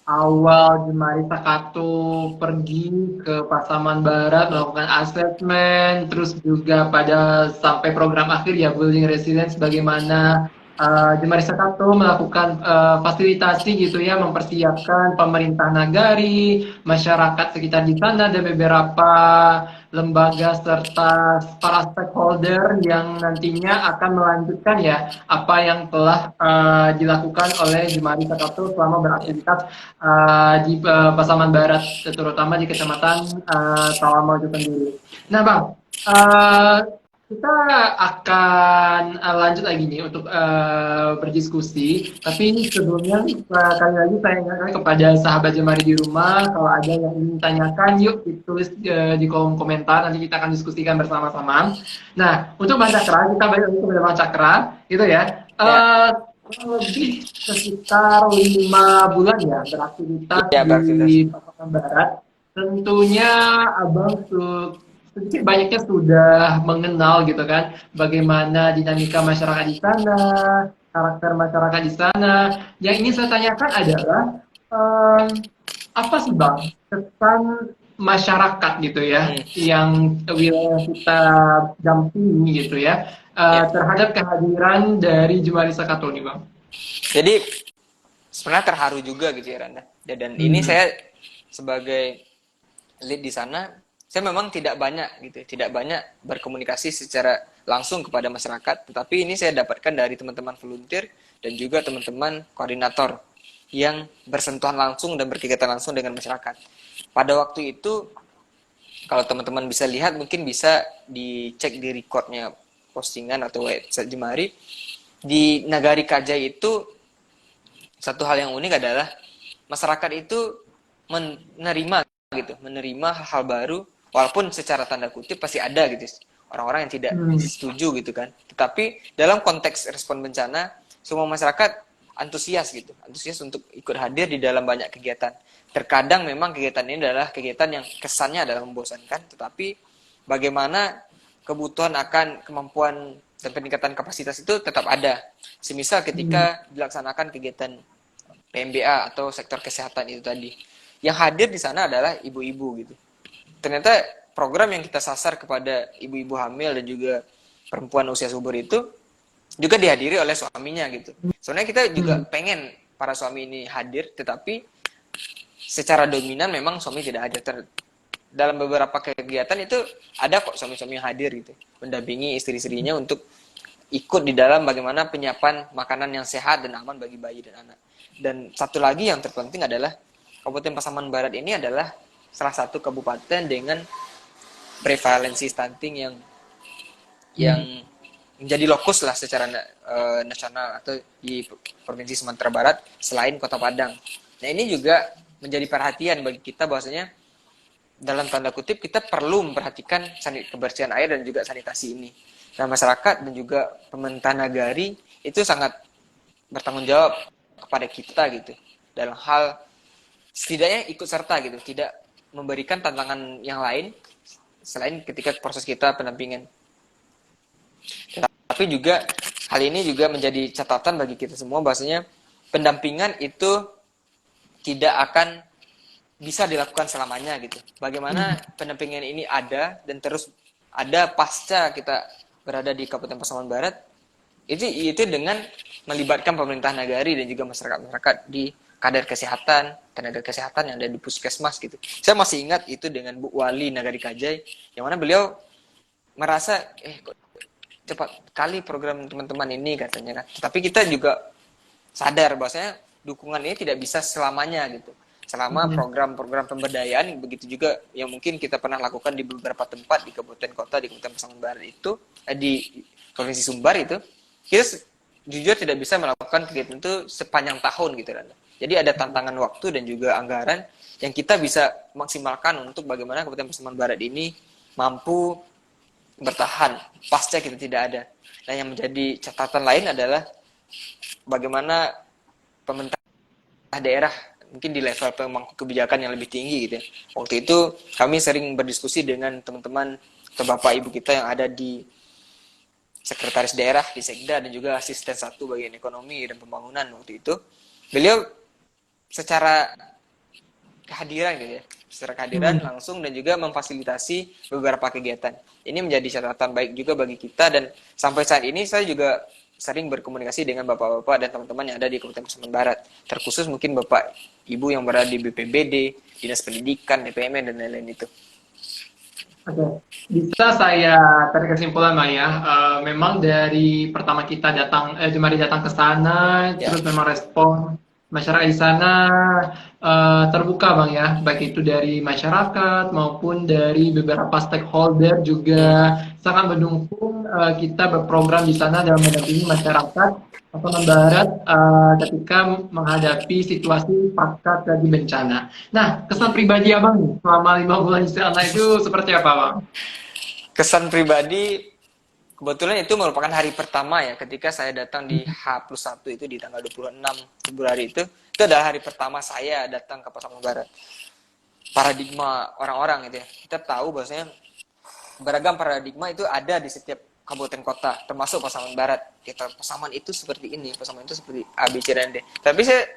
awal Jemari Sakato pergi ke Pasaman Barat melakukan asesmen, terus juga pada sampai program akhir ya Building Resilience, bagaimana Jemari Sakato melakukan fasilitasi gitu ya, mempersiapkan pemerintah nagari, masyarakat sekitar di sana, dan beberapa lembaga serta para stakeholder yang nantinya akan melanjutkan ya apa yang telah dilakukan oleh Jemari Sakato selama beraktivitas di Pasaman Barat, terutama di Kecamatan Tawamaujo sendiri. Nah, Bang, kita akan lanjut lagi nih untuk berdiskusi. Tapi sebelumnya kali lagi saya ingatkan kepada sahabat Jemari di rumah, kalau ada yang ingin tanyakan, yuk ditulis di kolom komentar. Nanti kita akan diskusikan bersama-sama. Nah, untuk Bang Cakra, kita balik lagi kepada Bang Cakra, gitu ya. Lebih sekitar 5 bulan ya beraktivitas di Pasaman Barat. Tentunya Abang sedikit banyaknya sudah mengenal gitu kan, bagaimana dinamika masyarakat di sana, karakter masyarakat di sana. Yang ingin saya tanyakan adalah apa sih Bang kesan masyarakat gitu ya, yang wilayah kita dampingi gitu ya, terhadap kehadiran dari Jemari Sakato nih Bang? Jadi sebenarnya terharu juga gitu ya Randa. Dan ini saya sebagai lead di sana, saya memang tidak banyak gitu, tidak banyak berkomunikasi secara langsung kepada masyarakat, tetapi ini saya dapatkan dari teman-teman volunteer dan juga teman-teman koordinator yang bersentuhan langsung dan berkegiatan langsung dengan masyarakat. Pada waktu itu, kalau teman-teman bisa lihat, mungkin bisa dicek di recordnya postingan atau website Jemari. Di Nagari Kajai itu, satu hal yang unik adalah masyarakat itu menerima gitu, menerima hal-hal baru, walaupun secara tanda kutip pasti ada gitu orang-orang yang tidak setuju gitu kan. Tetapi dalam konteks respon bencana, semua masyarakat antusias untuk ikut hadir di dalam banyak kegiatan. Terkadang memang kegiatan ini adalah kegiatan yang kesannya adalah membosankan, tetapi bagaimana kebutuhan akan kemampuan dan peningkatan kapasitas itu tetap ada. Semisal ketika dilaksanakan kegiatan PMBA atau sektor kesehatan itu tadi. Yang hadir di sana adalah ibu-ibu gitu. Ternyata program yang kita sasar kepada ibu-ibu hamil dan juga perempuan usia subur itu juga dihadiri oleh suaminya gitu. Sebenarnya kita juga pengen para suami ini hadir, tetapi secara dominan memang suami tidak hadir. Dalam beberapa kegiatan itu ada kok suami-suami yang hadir gitu, mendampingi istri-istrinya untuk ikut di dalam bagaimana penyiapan makanan yang sehat dan aman bagi bayi dan anak. Dan satu lagi yang terpenting adalah Kabupaten Pasaman Barat ini adalah salah satu kabupaten dengan prevalensi stunting yang menjadi lokus lah secara nasional atau di Provinsi Sumatera Barat selain Kota Padang. Nah, ini juga menjadi perhatian bagi kita bahwasanya dalam tanda kutip kita perlu memperhatikan kebersihan air dan juga sanitasi ini. Nah, masyarakat dan juga pemerintah nagari itu sangat bertanggung jawab kepada kita gitu dalam hal setidaknya ikut serta gitu, tidak memberikan tantangan yang lain selain ketika proses kita pendampingan. Tapi juga hal ini juga menjadi catatan bagi kita semua bahwasanya pendampingan itu tidak akan bisa dilakukan selamanya gitu. Bagaimana pendampingan ini ada dan terus ada pasca kita berada di Kabupaten Pasaman Barat, itu dengan melibatkan pemerintah nagari dan juga masyarakat di kader kesehatan, tenaga kesehatan yang ada di puskesmas gitu. Saya masih ingat itu dengan Bu Wali Nagari Kajai, yang mana beliau merasa kok cepat kali program teman-teman ini katanya kan. Tapi kita juga sadar bahwasanya dukungan ini tidak bisa selamanya gitu. Selama program-program pemberdayaan, begitu juga yang mungkin kita pernah lakukan di beberapa tempat di kabupaten kota, di Kabupaten Pasaman Barat itu, di Provinsi Sumbar itu, kita jujur tidak bisa melakukan kegiatan itu sepanjang tahun gitu kan. Jadi ada tantangan waktu dan juga anggaran yang kita bisa maksimalkan untuk bagaimana Kabupaten Pasaman Barat ini mampu bertahan pasca kita tidak ada. Nah, yang menjadi catatan lain adalah bagaimana pemerintah daerah mungkin di level pemangku kebijakan yang lebih tinggi gitu ya. Waktu itu kami sering berdiskusi dengan teman-teman atau bapak ibu kita yang ada di sekretaris daerah di Sekda dan juga asisten 1 bagian ekonomi dan pembangunan waktu itu. Beliau secara kehadiran gitu ya, secara kehadiran langsung dan juga memfasilitasi beberapa kegiatan. Ini menjadi catatan baik juga bagi kita dan sampai saat ini saya juga sering berkomunikasi dengan bapak-bapak dan teman-teman yang ada di Kabupaten Pasaman Barat, terkhusus mungkin bapak ibu yang berada di BPBD, Dinas Pendidikan, DPMN dan lain-lain itu. Oke, bisa saya tarik kesimpulan Bang ya. Memang dari pertama kita Jemari datang ke sana, Ya. terus memang respon masyarakat di sana terbuka Bang ya, baik itu dari masyarakat maupun dari beberapa stakeholder juga sangat mendukung kita berprogram di sana dalam mendampingi masyarakat Pasaman Barat ketika menghadapi situasi pasca terjadi bencana. Nah, kesan pribadi Abang nih, selama 5 bulan di sana itu seperti apa, Bang? Kesan pribadi, kebetulan itu merupakan hari pertama ya, ketika saya datang di H+1 itu di tanggal 26 Februari itu adalah hari pertama saya datang ke Pasaman Barat. Paradigma orang-orang gitu ya, kita tahu bahwasanya beragam paradigma itu ada di setiap kabupaten kota, termasuk Pasaman Barat. Kita Pasaman itu seperti ini, Pasaman itu seperti A, B, C, dan D. Tapi saya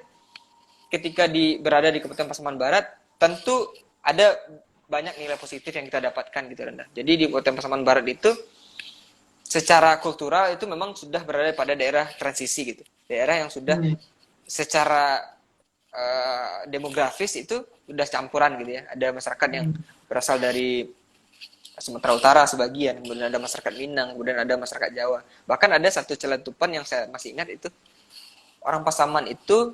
ketika berada di Kabupaten Pasaman Barat, tentu ada banyak nilai positif yang kita dapatkan gitu rendah. Jadi di Kabupaten Pasaman Barat itu secara kultural itu memang sudah berada pada daerah transisi gitu. Daerah yang sudah secara demografis itu sudah campuran gitu ya. Ada masyarakat yang berasal dari Sumatera Utara sebagian, kemudian ada masyarakat Minang, kemudian ada masyarakat Jawa. Bahkan ada satu celetupan yang saya masih ingat itu, orang Pasaman itu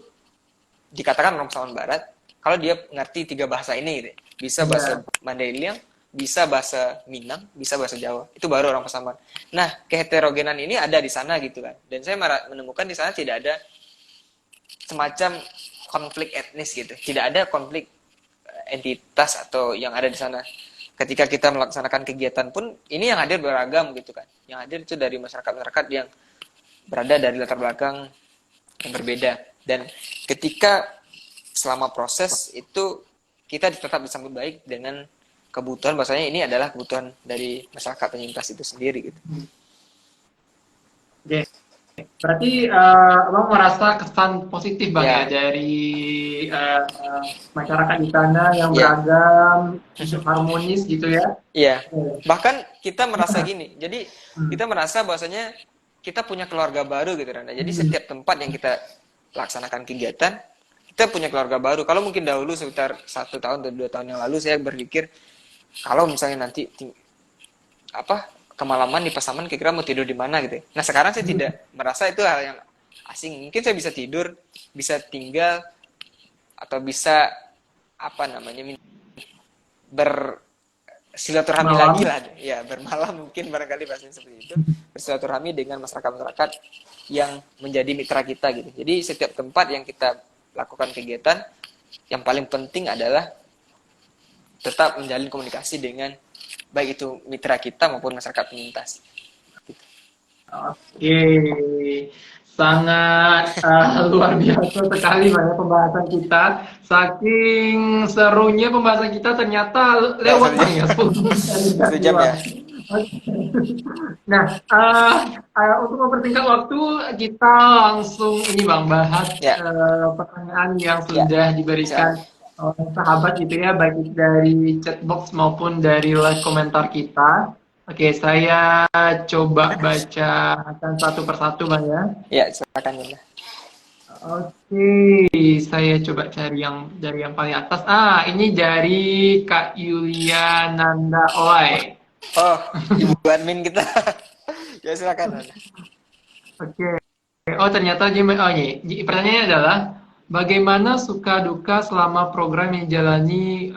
dikatakan orang Pasaman Barat kalau dia ngerti 3 bahasa ini gitu. Bisa bahasa Ya. Mandailing, bisa bahasa Minang, bisa bahasa Jawa. Itu baru orang Pasaman. Nah, keheterogenan ini ada di sana gitu kan. Dan saya menemukan di sana tidak ada semacam konflik etnis gitu. Tidak ada konflik entitas atau yang ada di sana. Ketika kita melaksanakan kegiatan pun ini yang hadir beragam gitu kan. Yang hadir itu dari masyarakat-masyarakat yang berada dari latar belakang yang berbeda. Dan ketika selama proses itu kita tetap disambut baik dengan kebutuhan, bahwasanya ini adalah kebutuhan dari masyarakat penyintas itu sendiri gitu. Oke. Berarti Abang merasa kesan positif Bang ya Ya, dari masyarakat di sana yang ya, beragam, hidup harmonis gitu ya. ya. Oke. Bahkan kita merasa gini. Jadi Hmm. kita merasa bahwasanya kita punya keluarga baru gitu Randa. Jadi Hmm. setiap tempat yang kita laksanakan kegiatan, kita punya keluarga baru. Kalau mungkin dahulu sekitar 1 tahun atau 2 tahun yang lalu saya berpikir kalau misalnya nanti apa kemalaman di Pasaman kira-kira mau tidur di mana gitu. Nah sekarang saya tidak merasa itu hal yang asing. Mungkin saya bisa tidur, bisa tinggal atau bisa apa namanya bersilaturahmi lagi Malam. lah, ya bermalam mungkin barangkali bahasanya seperti itu, bersilaturahmi dengan masyarakat-masyarakat yang menjadi mitra kita gitu. Jadi setiap tempat yang kita lakukan kegiatan, yang paling penting adalah tetap menjalin komunikasi dengan baik itu mitra kita maupun masyarakat penyintas. Oke, sangat luar biasa sekali Pak ya pembahasan kita. Saking serunya pembahasan kita ternyata Nah, lewat Bang ya 10 menit dari 1 jam Bang. ya. Nah, untuk mempersingkat waktu kita langsung ini Bang bahas Ya, pertanyaan yang ya, sudah siap. diberikan oleh sahabat gitu ya, baik itu dari chat box maupun dari live komentar kita. Oke, saya coba bacakan satu persatu Bang ya. Ya, silakan Yunda. Oke, saya coba cari yang dari yang paling atas. Ini dari Kak Yulia Nanda Oai. Oh, ibu admin kita. Ya silakan Yunda. Oke. Oh, ternyata pertanyaannya adalah bagaimana suka duka selama program yang dijalani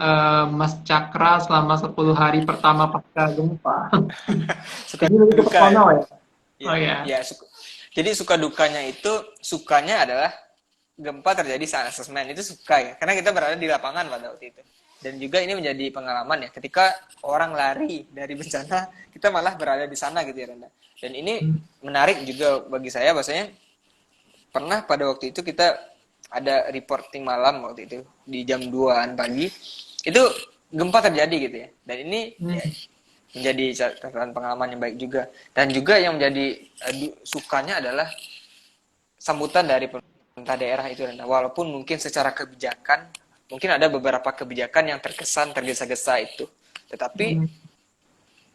Mas Cakra selama 10 hari pertama pasca gempa? Suka Ini lebih ke duka ya. personal ya? Oh Ya, ya. ya. Jadi suka dukanya itu, sukanya adalah gempa terjadi saat asesmen itu suka ya, karena kita berada di lapangan pada waktu itu. Dan juga ini menjadi pengalaman ya, ketika orang lari dari bencana, kita malah berada di sana gitu ya Randa. Dan ini Hmm. menarik juga bagi saya, bahwasanya pernah pada waktu itu kita ada reporting malam waktu itu di jam 2-an pagi, itu gempa terjadi gitu ya. Dan ini Hmm. ya, menjadi catatan pengalaman yang baik juga. Dan juga yang menjadi sukanya adalah sambutan dari pemerintah daerah itu. Walaupun mungkin secara kebijakan, mungkin ada beberapa kebijakan yang terkesan tergesa-gesa itu. Tetapi Hmm.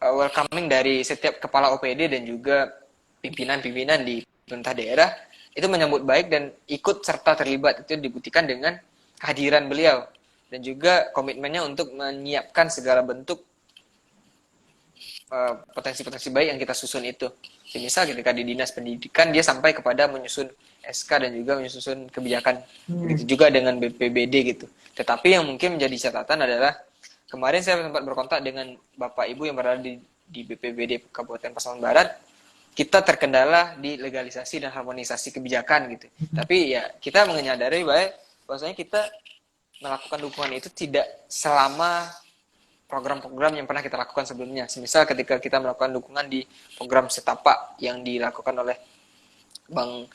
welcoming dari setiap kepala OPD dan juga pimpinan-pimpinan di pemerintah daerah itu menyambut baik dan ikut serta terlibat, itu dibuktikan dengan kehadiran beliau dan juga komitmennya untuk menyiapkan segala bentuk potensi-potensi baik yang kita susun itu. Misal ketika di dinas pendidikan dia sampai kepada menyusun SK dan juga menyusun kebijakan. Begitu juga dengan BPBD gitu. Tetapi yang mungkin menjadi catatan adalah kemarin saya sempat berkontak dengan Bapak Ibu yang berada di BPBD Kabupaten Pasaman Barat. Kita terkendala di legalisasi dan harmonisasi kebijakan gitu. Tapi ya kita menyadari bahwasanya kita melakukan dukungan itu tidak selama program-program yang pernah kita lakukan sebelumnya. Semisal ketika kita melakukan dukungan di program Setapak yang dilakukan oleh Bang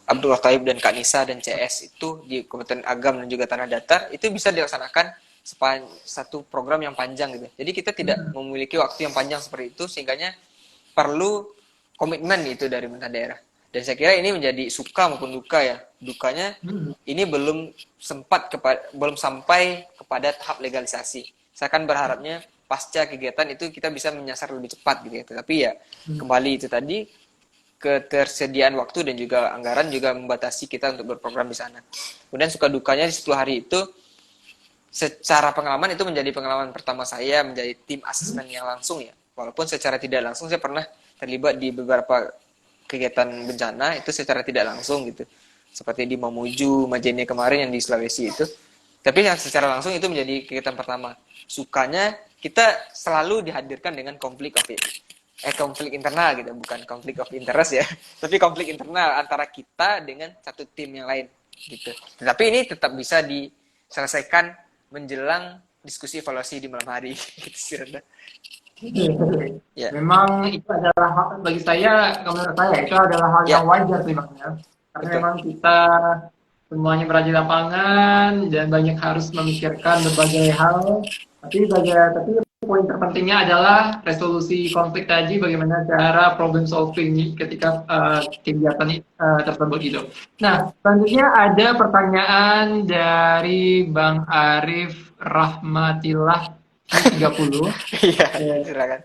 Abdullah Taib dan Kak Nisa dan CS itu di Kabupaten Agam dan juga Tanah Datar, itu bisa dilaksanakan satu program yang panjang gitu. Jadi kita tidak memiliki waktu yang panjang seperti itu, sehingganya perlu komitmen itu dari pemerintah daerah. Dan saya kira ini menjadi suka maupun duka ya. Dukanya ini belum sampai kepada tahap legalisasi. Saya kan berharapnya pasca kegiatan itu kita bisa menyasar lebih cepat gitu ya. Tapi ya kembali itu tadi, ketersediaan waktu dan juga anggaran juga membatasi kita untuk berprogram di sana. Kemudian suka dukanya di 10 hari itu secara pengalaman itu menjadi pengalaman pertama saya menjadi tim asesmen yang langsung ya. Walaupun secara tidak langsung saya pernah terlibat di beberapa kegiatan bencana itu secara tidak langsung gitu. Seperti di Mamuju, Majene kemarin yang di Sulawesi itu. Tapi yang secara langsung itu menjadi kegiatan pertama. Sukanya kita selalu dihadirkan dengan konflik internal gitu, bukan konflik of interest ya, tapi konflik internal antara kita dengan satu tim yang lain gitu. Tetapi ini tetap bisa diselesaikan menjelang diskusi evaluasi di malam hari gitu sih Randa. Ya. Memang itu adalah hal, bagi saya, menurut saya itu adalah hal Ya, yang wajar sih Bang ya. Karena betul. memang kita semuanya berada di lapangan dan banyak harus memikirkan berbagai hal. Tapi poin terpentingnya adalah resolusi konflik tadi, bagaimana cara problem solving ketika kegiatan tersebut gitu. Nah, selanjutnya ada pertanyaan dari Bang Arif Rahmatillah 30. Iya, Oke, silakan.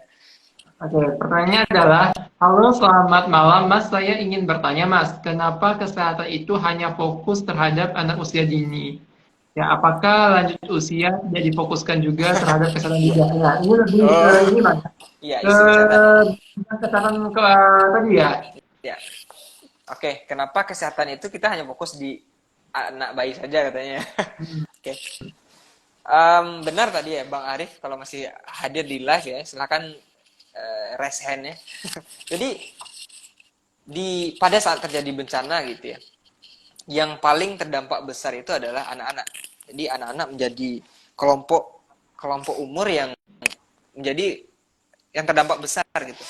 pertanyaannya adalah, halo selamat malam Mas, saya ingin bertanya Mas, kenapa kesehatan itu hanya fokus terhadap anak usia dini? Ya, apakah lanjut usia tidak difokuskan juga terhadap kesehatan juga? Ya, ini lebih ke Oh, ini Mas, iya, ke isu kesehatan. kesehatan ke tadi ya. Ya. Oke, kenapa kesehatan itu kita hanya fokus di anak bayi saja katanya. Hmm. Oke. Benar tadi ya Bang Arif, kalau masih hadir di live ya, silakan raise hand ya. Jadi pada saat terjadi bencana gitu ya, yang paling terdampak besar itu adalah anak-anak. Jadi anak-anak menjadi kelompok kelompok umur yang menjadi yang terdampak besar gitu.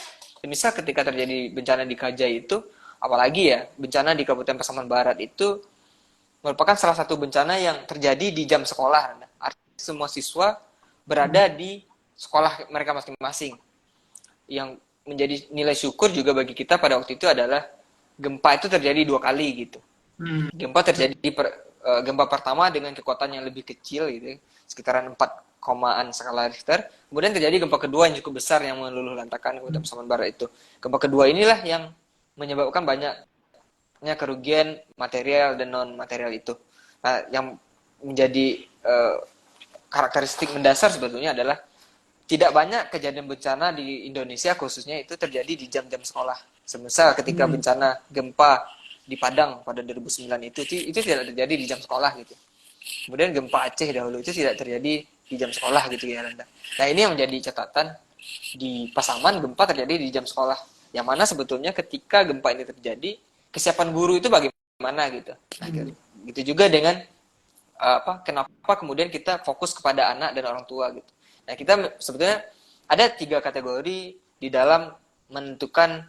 Misal ketika terjadi bencana di Kajai itu, apalagi ya bencana di Kabupaten Pasaman Barat itu merupakan salah satu bencana yang terjadi di jam sekolah. Artinya semua siswa berada di sekolah mereka masing-masing. Yang menjadi nilai syukur juga bagi kita pada waktu itu adalah gempa itu terjadi 2 kali gitu. Hmm. Gempa pertama dengan kekuatan yang lebih kecil gitu, sekitaran 4 skala Richter. Kemudian terjadi gempa kedua yang cukup besar yang meluluhlantakkan Kabupaten Pasaman Barat itu. Gempa kedua inilah yang menyebabkan banyaknya kerugian material dan non material itu. Nah, yang menjadi karakteristik mendasar sebetulnya adalah tidak banyak kejadian bencana di Indonesia khususnya itu terjadi di jam-jam sekolah. Semisal ketika bencana gempa di Padang pada 2009 itu tidak terjadi di jam sekolah gitu. Kemudian gempa Aceh dahulu itu tidak terjadi di jam sekolah gitu ya Randa. Nah ini yang menjadi catatan di Pasaman gempa terjadi di jam sekolah. Yang mana sebetulnya ketika gempa ini terjadi kesiapan guru itu bagaimana gitu. Nah gitu juga dengan kenapa kemudian kita fokus kepada anak dan orang tua gitu. Nah kita sebetulnya ada 3 kategori di dalam menentukan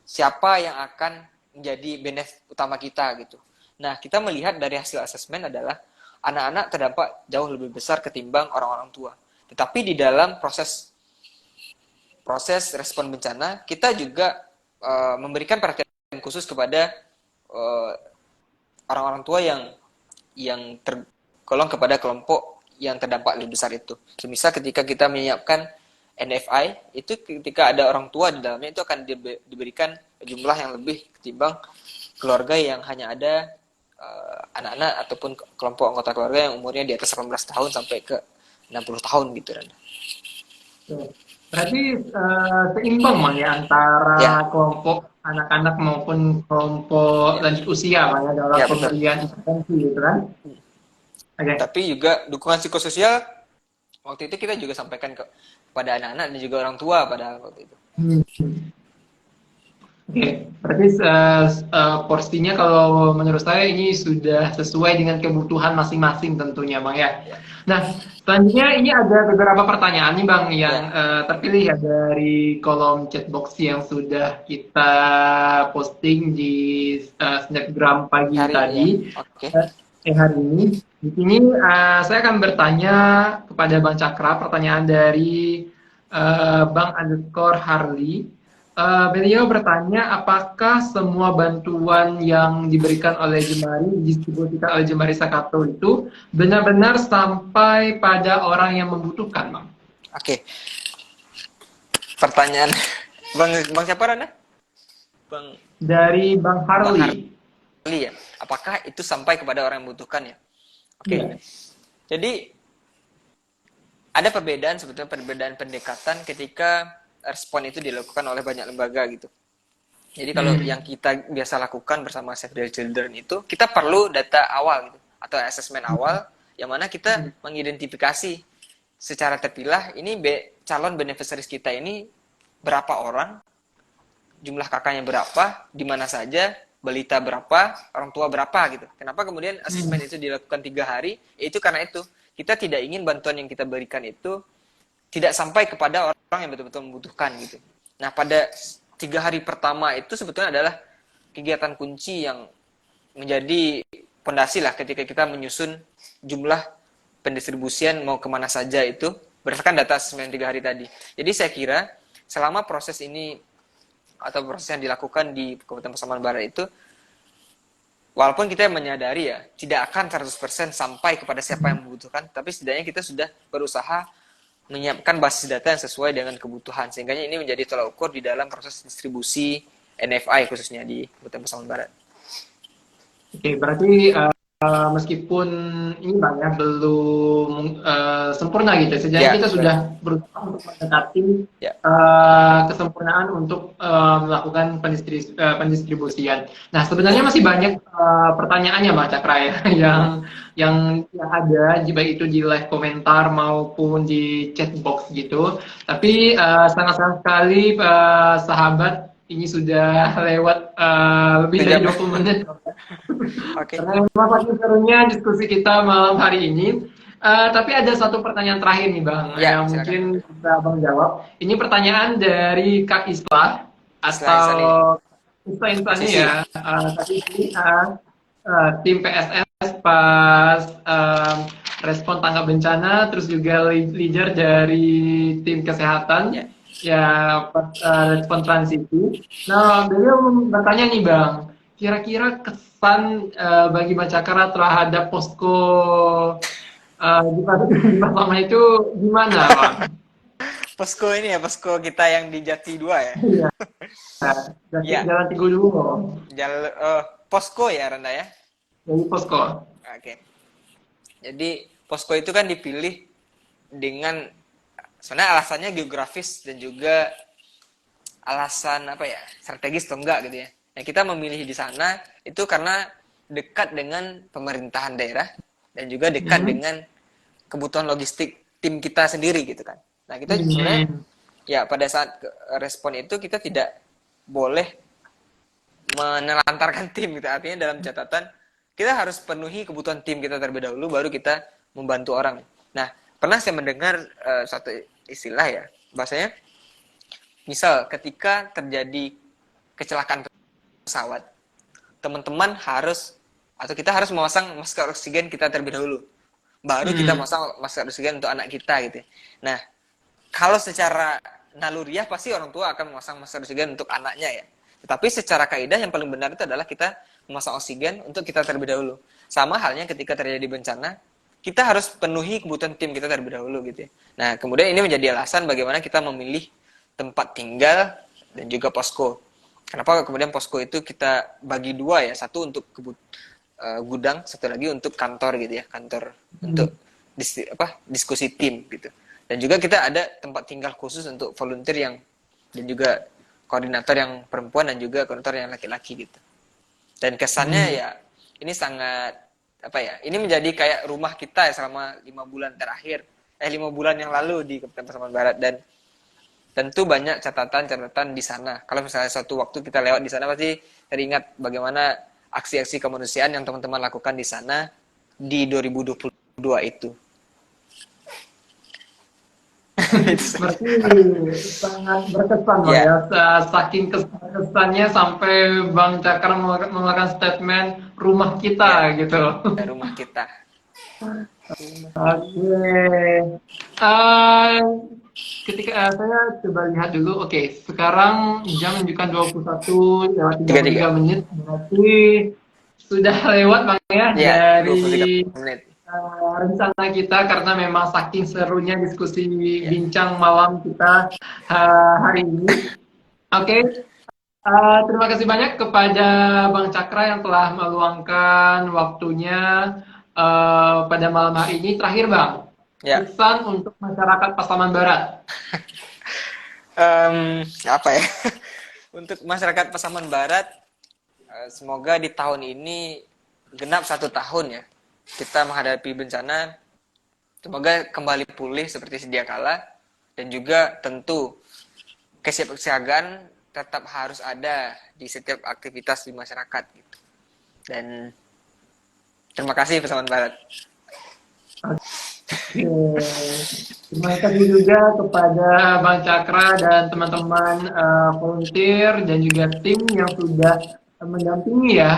siapa yang akan menjadi benefit utama kita gitu. Nah kita melihat dari hasil asesmen adalah anak-anak terdampak jauh lebih besar ketimbang orang-orang tua. Tetapi di dalam proses respon bencana kita juga memberikan perhatian khusus kepada orang-orang tua yang tergolong kepada kelompok yang terdampak lebih besar itu. Semisal ketika kita menyiapkan NFI, itu ketika ada orang tua di dalamnya itu akan diberikan jumlah yang lebih ketimbang keluarga yang hanya ada anak-anak ataupun kelompok anggota keluarga yang umurnya di atas 18 tahun sampai ke 60 tahun gitu Randa. Berarti seimbang Bang ya Ya, antara kelompok anak-anak maupun kelompok ya, lanjut usia Bang ya dalam ya betul. pemberian intervensi gitu kan. Oke. Tapi juga dukungan psikososial waktu itu kita juga sampaikan kepada anak-anak dan juga orang tua pada waktu itu. Hmm. Oke, berarti porsinya kalau menurut saya ini sudah sesuai dengan kebutuhan masing-masing tentunya Bang ya. Ya, Nah, selanjutnya ini ada beberapa pertanyaan nih Bang yang ya. terpilih ya dari kolom chatbox yang sudah kita posting di Snapgram pagi Hari ya, tadi. oke. Hari ini. Di sini saya akan bertanya kepada Bang Cakra pertanyaan dari Bang underscore Harley. Beliau bertanya apakah semua bantuan yang diberikan oleh Jemari, distribusikan oleh Jemari Sakato itu benar-benar sampai pada orang yang membutuhkan, Bang? Oke. Pertanyaan Bang siapa Randa? Bang Dari Bang Bang Harley. Harli ya. Apakah itu sampai kepada orang yang membutuhkan ya? Oke. Iya. Jadi ada perbedaan sebetulnya, perbedaan pendekatan ketika respon itu dilakukan oleh banyak lembaga gitu. Jadi kalau Hmm. yang kita biasa lakukan bersama Save the Children itu, kita perlu data awal gitu, atau asesmen awal, yang mana kita mengidentifikasi secara terpilah ini calon beneficiaries kita ini berapa orang, jumlah kakaknya berapa, di mana saja, balita berapa, orang tua berapa gitu. Kenapa kemudian asesmen itu dilakukan 3 hari? Itu karena itu kita tidak ingin bantuan yang kita berikan itu tidak sampai kepada orang yang betul-betul membutuhkan gitu. Nah pada 3 hari pertama itu sebetulnya adalah kegiatan kunci yang menjadi fondasi lah ketika kita menyusun jumlah pendistribusian mau kemana saja itu berdasarkan data asesmen 3 hari tadi. Jadi saya kira selama proses ini atau proses yang dilakukan di Kabupaten Pasaman Barat itu, walaupun kita menyadari ya tidak akan 100% sampai kepada siapa yang membutuhkan, tapi setidaknya kita sudah berusaha menyiapkan basis data yang sesuai dengan kebutuhan, sehingga ini menjadi tolak ukur di dalam proses distribusi NFI khususnya di Kabupaten Pasaman Barat. Oke, berarti meskipun ini Bang ya belum sempurna gitu, setidaknya Ya, kita betul. sudah berusaha untuk mendekati Ya, kesempurnaan untuk melakukan pendistribusian. Nah, sebenarnya masih banyak pertanyaannya Bang Cakra ya, yang ada, baik itu di live komentar maupun di chat box gitu. Tapi sangat sayang sekali sahabat ini sudah lewat lebih dari sejam. 20 menit. Oke. Karena memang saking serunya diskusi kita malam hari ini. Tapi ada satu pertanyaan terakhir nih Bang, Ya, yang silakan. mungkin bisa Bang jawab. Ini pertanyaan dari Kak Isla Islah atau Insani, Isla Insani posisi. ya. Tadi ini tim PSS pas respon tanggap bencana, terus juga leader dari tim kesehatan Ya. ya pas respon transisi. Nah, beliau bertanya nih Bang, kira-kira kesan bagi Bacakara terhadap posko di Pasaman itu gimana, Bang? Posko ini ya, posko kita yang di Jati 2 ya. Iya, Ya, Jalan Tigo dulu, posko ya Randa ya. dari posko. Oke. Jadi posko itu kan dipilih dengan sebenarnya alasannya geografis dan juga alasan apa ya, strategis atau enggak gitu ya. Yang kita memilih di sana itu karena dekat dengan pemerintahan daerah dan juga dekat Hmm. dengan kebutuhan logistik tim kita sendiri gitu kan. Nah, kita sebenarnya Hmm. ya pada saat respon itu kita tidak boleh menelantarkan tim gitu. Artinya dalam catatan kita harus penuhi kebutuhan tim kita terlebih dahulu baru kita membantu orang. Nah, pernah saya mendengar satu istilah ya, bahasanya misal ketika terjadi kecelakaan pesawat, teman-teman harus atau kita harus memasang masker oksigen kita terlebih dahulu. Baru kita Hmm. masang masker oksigen untuk anak kita gitu. Nah, kalau secara naluriah pasti orang tua akan memasang masker oksigen untuk anaknya ya. Tetapi secara kaidah yang paling benar itu adalah kita memasang oksigen untuk kita terlebih dahulu. Sama halnya ketika terjadi bencana, kita harus penuhi kebutuhan tim kita terlebih dahulu gitu ya. Nah, kemudian ini menjadi alasan bagaimana kita memilih tempat tinggal dan juga posko. Kenapa kemudian posko itu kita bagi dua ya, satu untuk gudang, satu lagi untuk kantor gitu ya, kantor Hmm. untuk diskusi tim gitu. Dan juga kita ada tempat tinggal khusus untuk volunteer yang dan juga koordinator yang perempuan dan juga koordinator yang laki-laki gitu. Dan kesannya Hmm. ya ini sangat apa ya? Ini menjadi kayak rumah kita ya selama 5 bulan terakhir, 5 bulan yang lalu di Kabupaten Pasaman Barat dan tentu banyak catatan-catatan di sana. Kalau misalnya suatu waktu kita lewat di sana pasti teringat bagaimana aksi-aksi kemanusiaan yang teman-teman lakukan di sana di 2022 itu. Berarti sangat berkesan Bang Ya, ya. Saking kesannya sampai Bang Cakra mengeluarkan statement rumah ya, kita gitu. rumah kita. Oke. Eh, ketika saya coba lihat dulu, oke, sekarang jam menunjukkan 21 lewat tiga Tiga puluh tiga. tiga menit, berarti sudah lewat Bang ya Ya, 23 dari menit. rencana kita karena memang saking serunya diskusi Ya. bincang malam kita hari ini. Oke, terima kasih banyak kepada Bang Cakra yang telah meluangkan waktunya pada malam hari ini. Terakhir Bang, Ya. pesan untuk masyarakat Pasaman Barat. Apa ya? Untuk masyarakat Pasaman Barat, semoga di tahun ini genap 1 tahun ya. Kita menghadapi bencana, semoga kembali pulih seperti sedia kala. Dan juga tentu kesiapsiagaan tetap harus ada di setiap aktivitas di masyarakat gitu. Dan terima kasih Pasaman Barat. Oke. Terima kasih juga kepada Bang Cakra dan teman-teman volunteer dan juga tim yang sudah mendampingi ya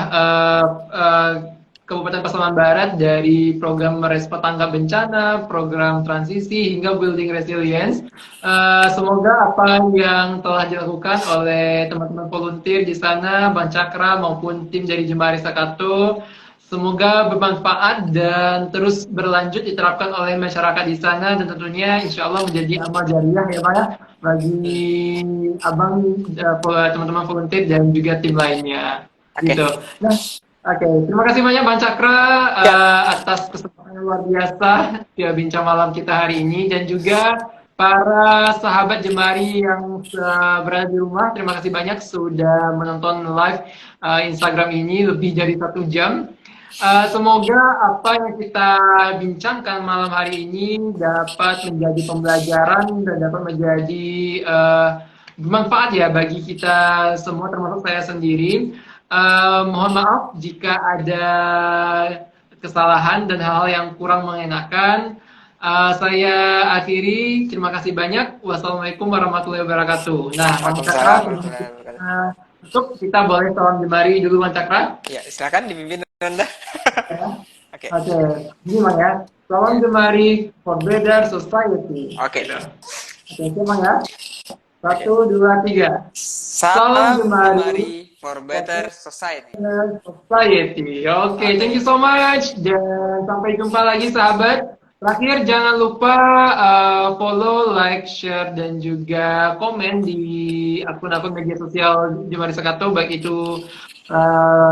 Kabupaten Pasaman Barat dari program Respon Tanggap Bencana, program transisi hingga building resilience. Semoga apa yang telah dilakukan oleh teman-teman volunteer di sana, Bang Cakra maupun tim dari Jemari Sakato, semoga bermanfaat dan terus berlanjut diterapkan oleh masyarakat di sana dan tentunya insya Allah menjadi amal jariah ya Pak ya bagi abang teman-teman volunteer dan juga tim lainnya Oke. gitu. Nah, oke, terima kasih banyak Bang Cakra Ya. atas kesempatan yang luar biasa ya bincang malam kita hari ini dan juga para sahabat Jemari yang berada di rumah, terima kasih banyak sudah menonton live Instagram ini lebih dari 1 jam. Semoga apa yang kita bincangkan malam hari ini dapat menjadi pembelajaran dan dapat menjadi bermanfaat ya bagi kita semua termasuk saya sendiri. Mohon maaf jika ada kesalahan dan hal-hal yang kurang mengenakan. Saya akhiri. Terima kasih banyak. Wassalamualaikum warahmatullahi wabarakatuh. Nah, Bang Waalaikumsalam Cakra, warahmatullahi wabarakatuh. tutup kita boleh salam jemari dulu Bang Cakra. Ya, silakan dipimpin Anda. Ya. Oke. Oke, ini Bang ya. Salam Ya. Jemari for better society. Oke. Gitu. Oke, itu Bang ya. 1, 2, 3. Salam Jemari for better society. Society. Oke, thank you so much dan sampai jumpa lagi sahabat. Terakhir jangan lupa follow, like, share dan juga komen di akun-akun media sosial Jemari Sakato baik itu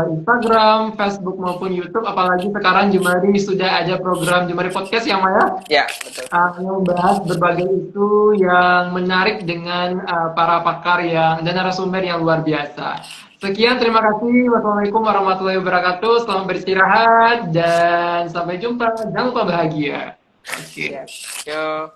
Instagram, Facebook maupun YouTube. Apalagi sekarang Jemari sudah ada program Jemari Podcast yang Maya Ya, betul. yang membahas berbagai isu yang menarik dengan para pakar dan narasumber yang luar biasa. Sekian, terima kasih. Wassalamualaikum warahmatullahi wabarakatuh. Selamat beristirahat dan sampai jumpa. Jangan lupa bahagia. Oke. Yo.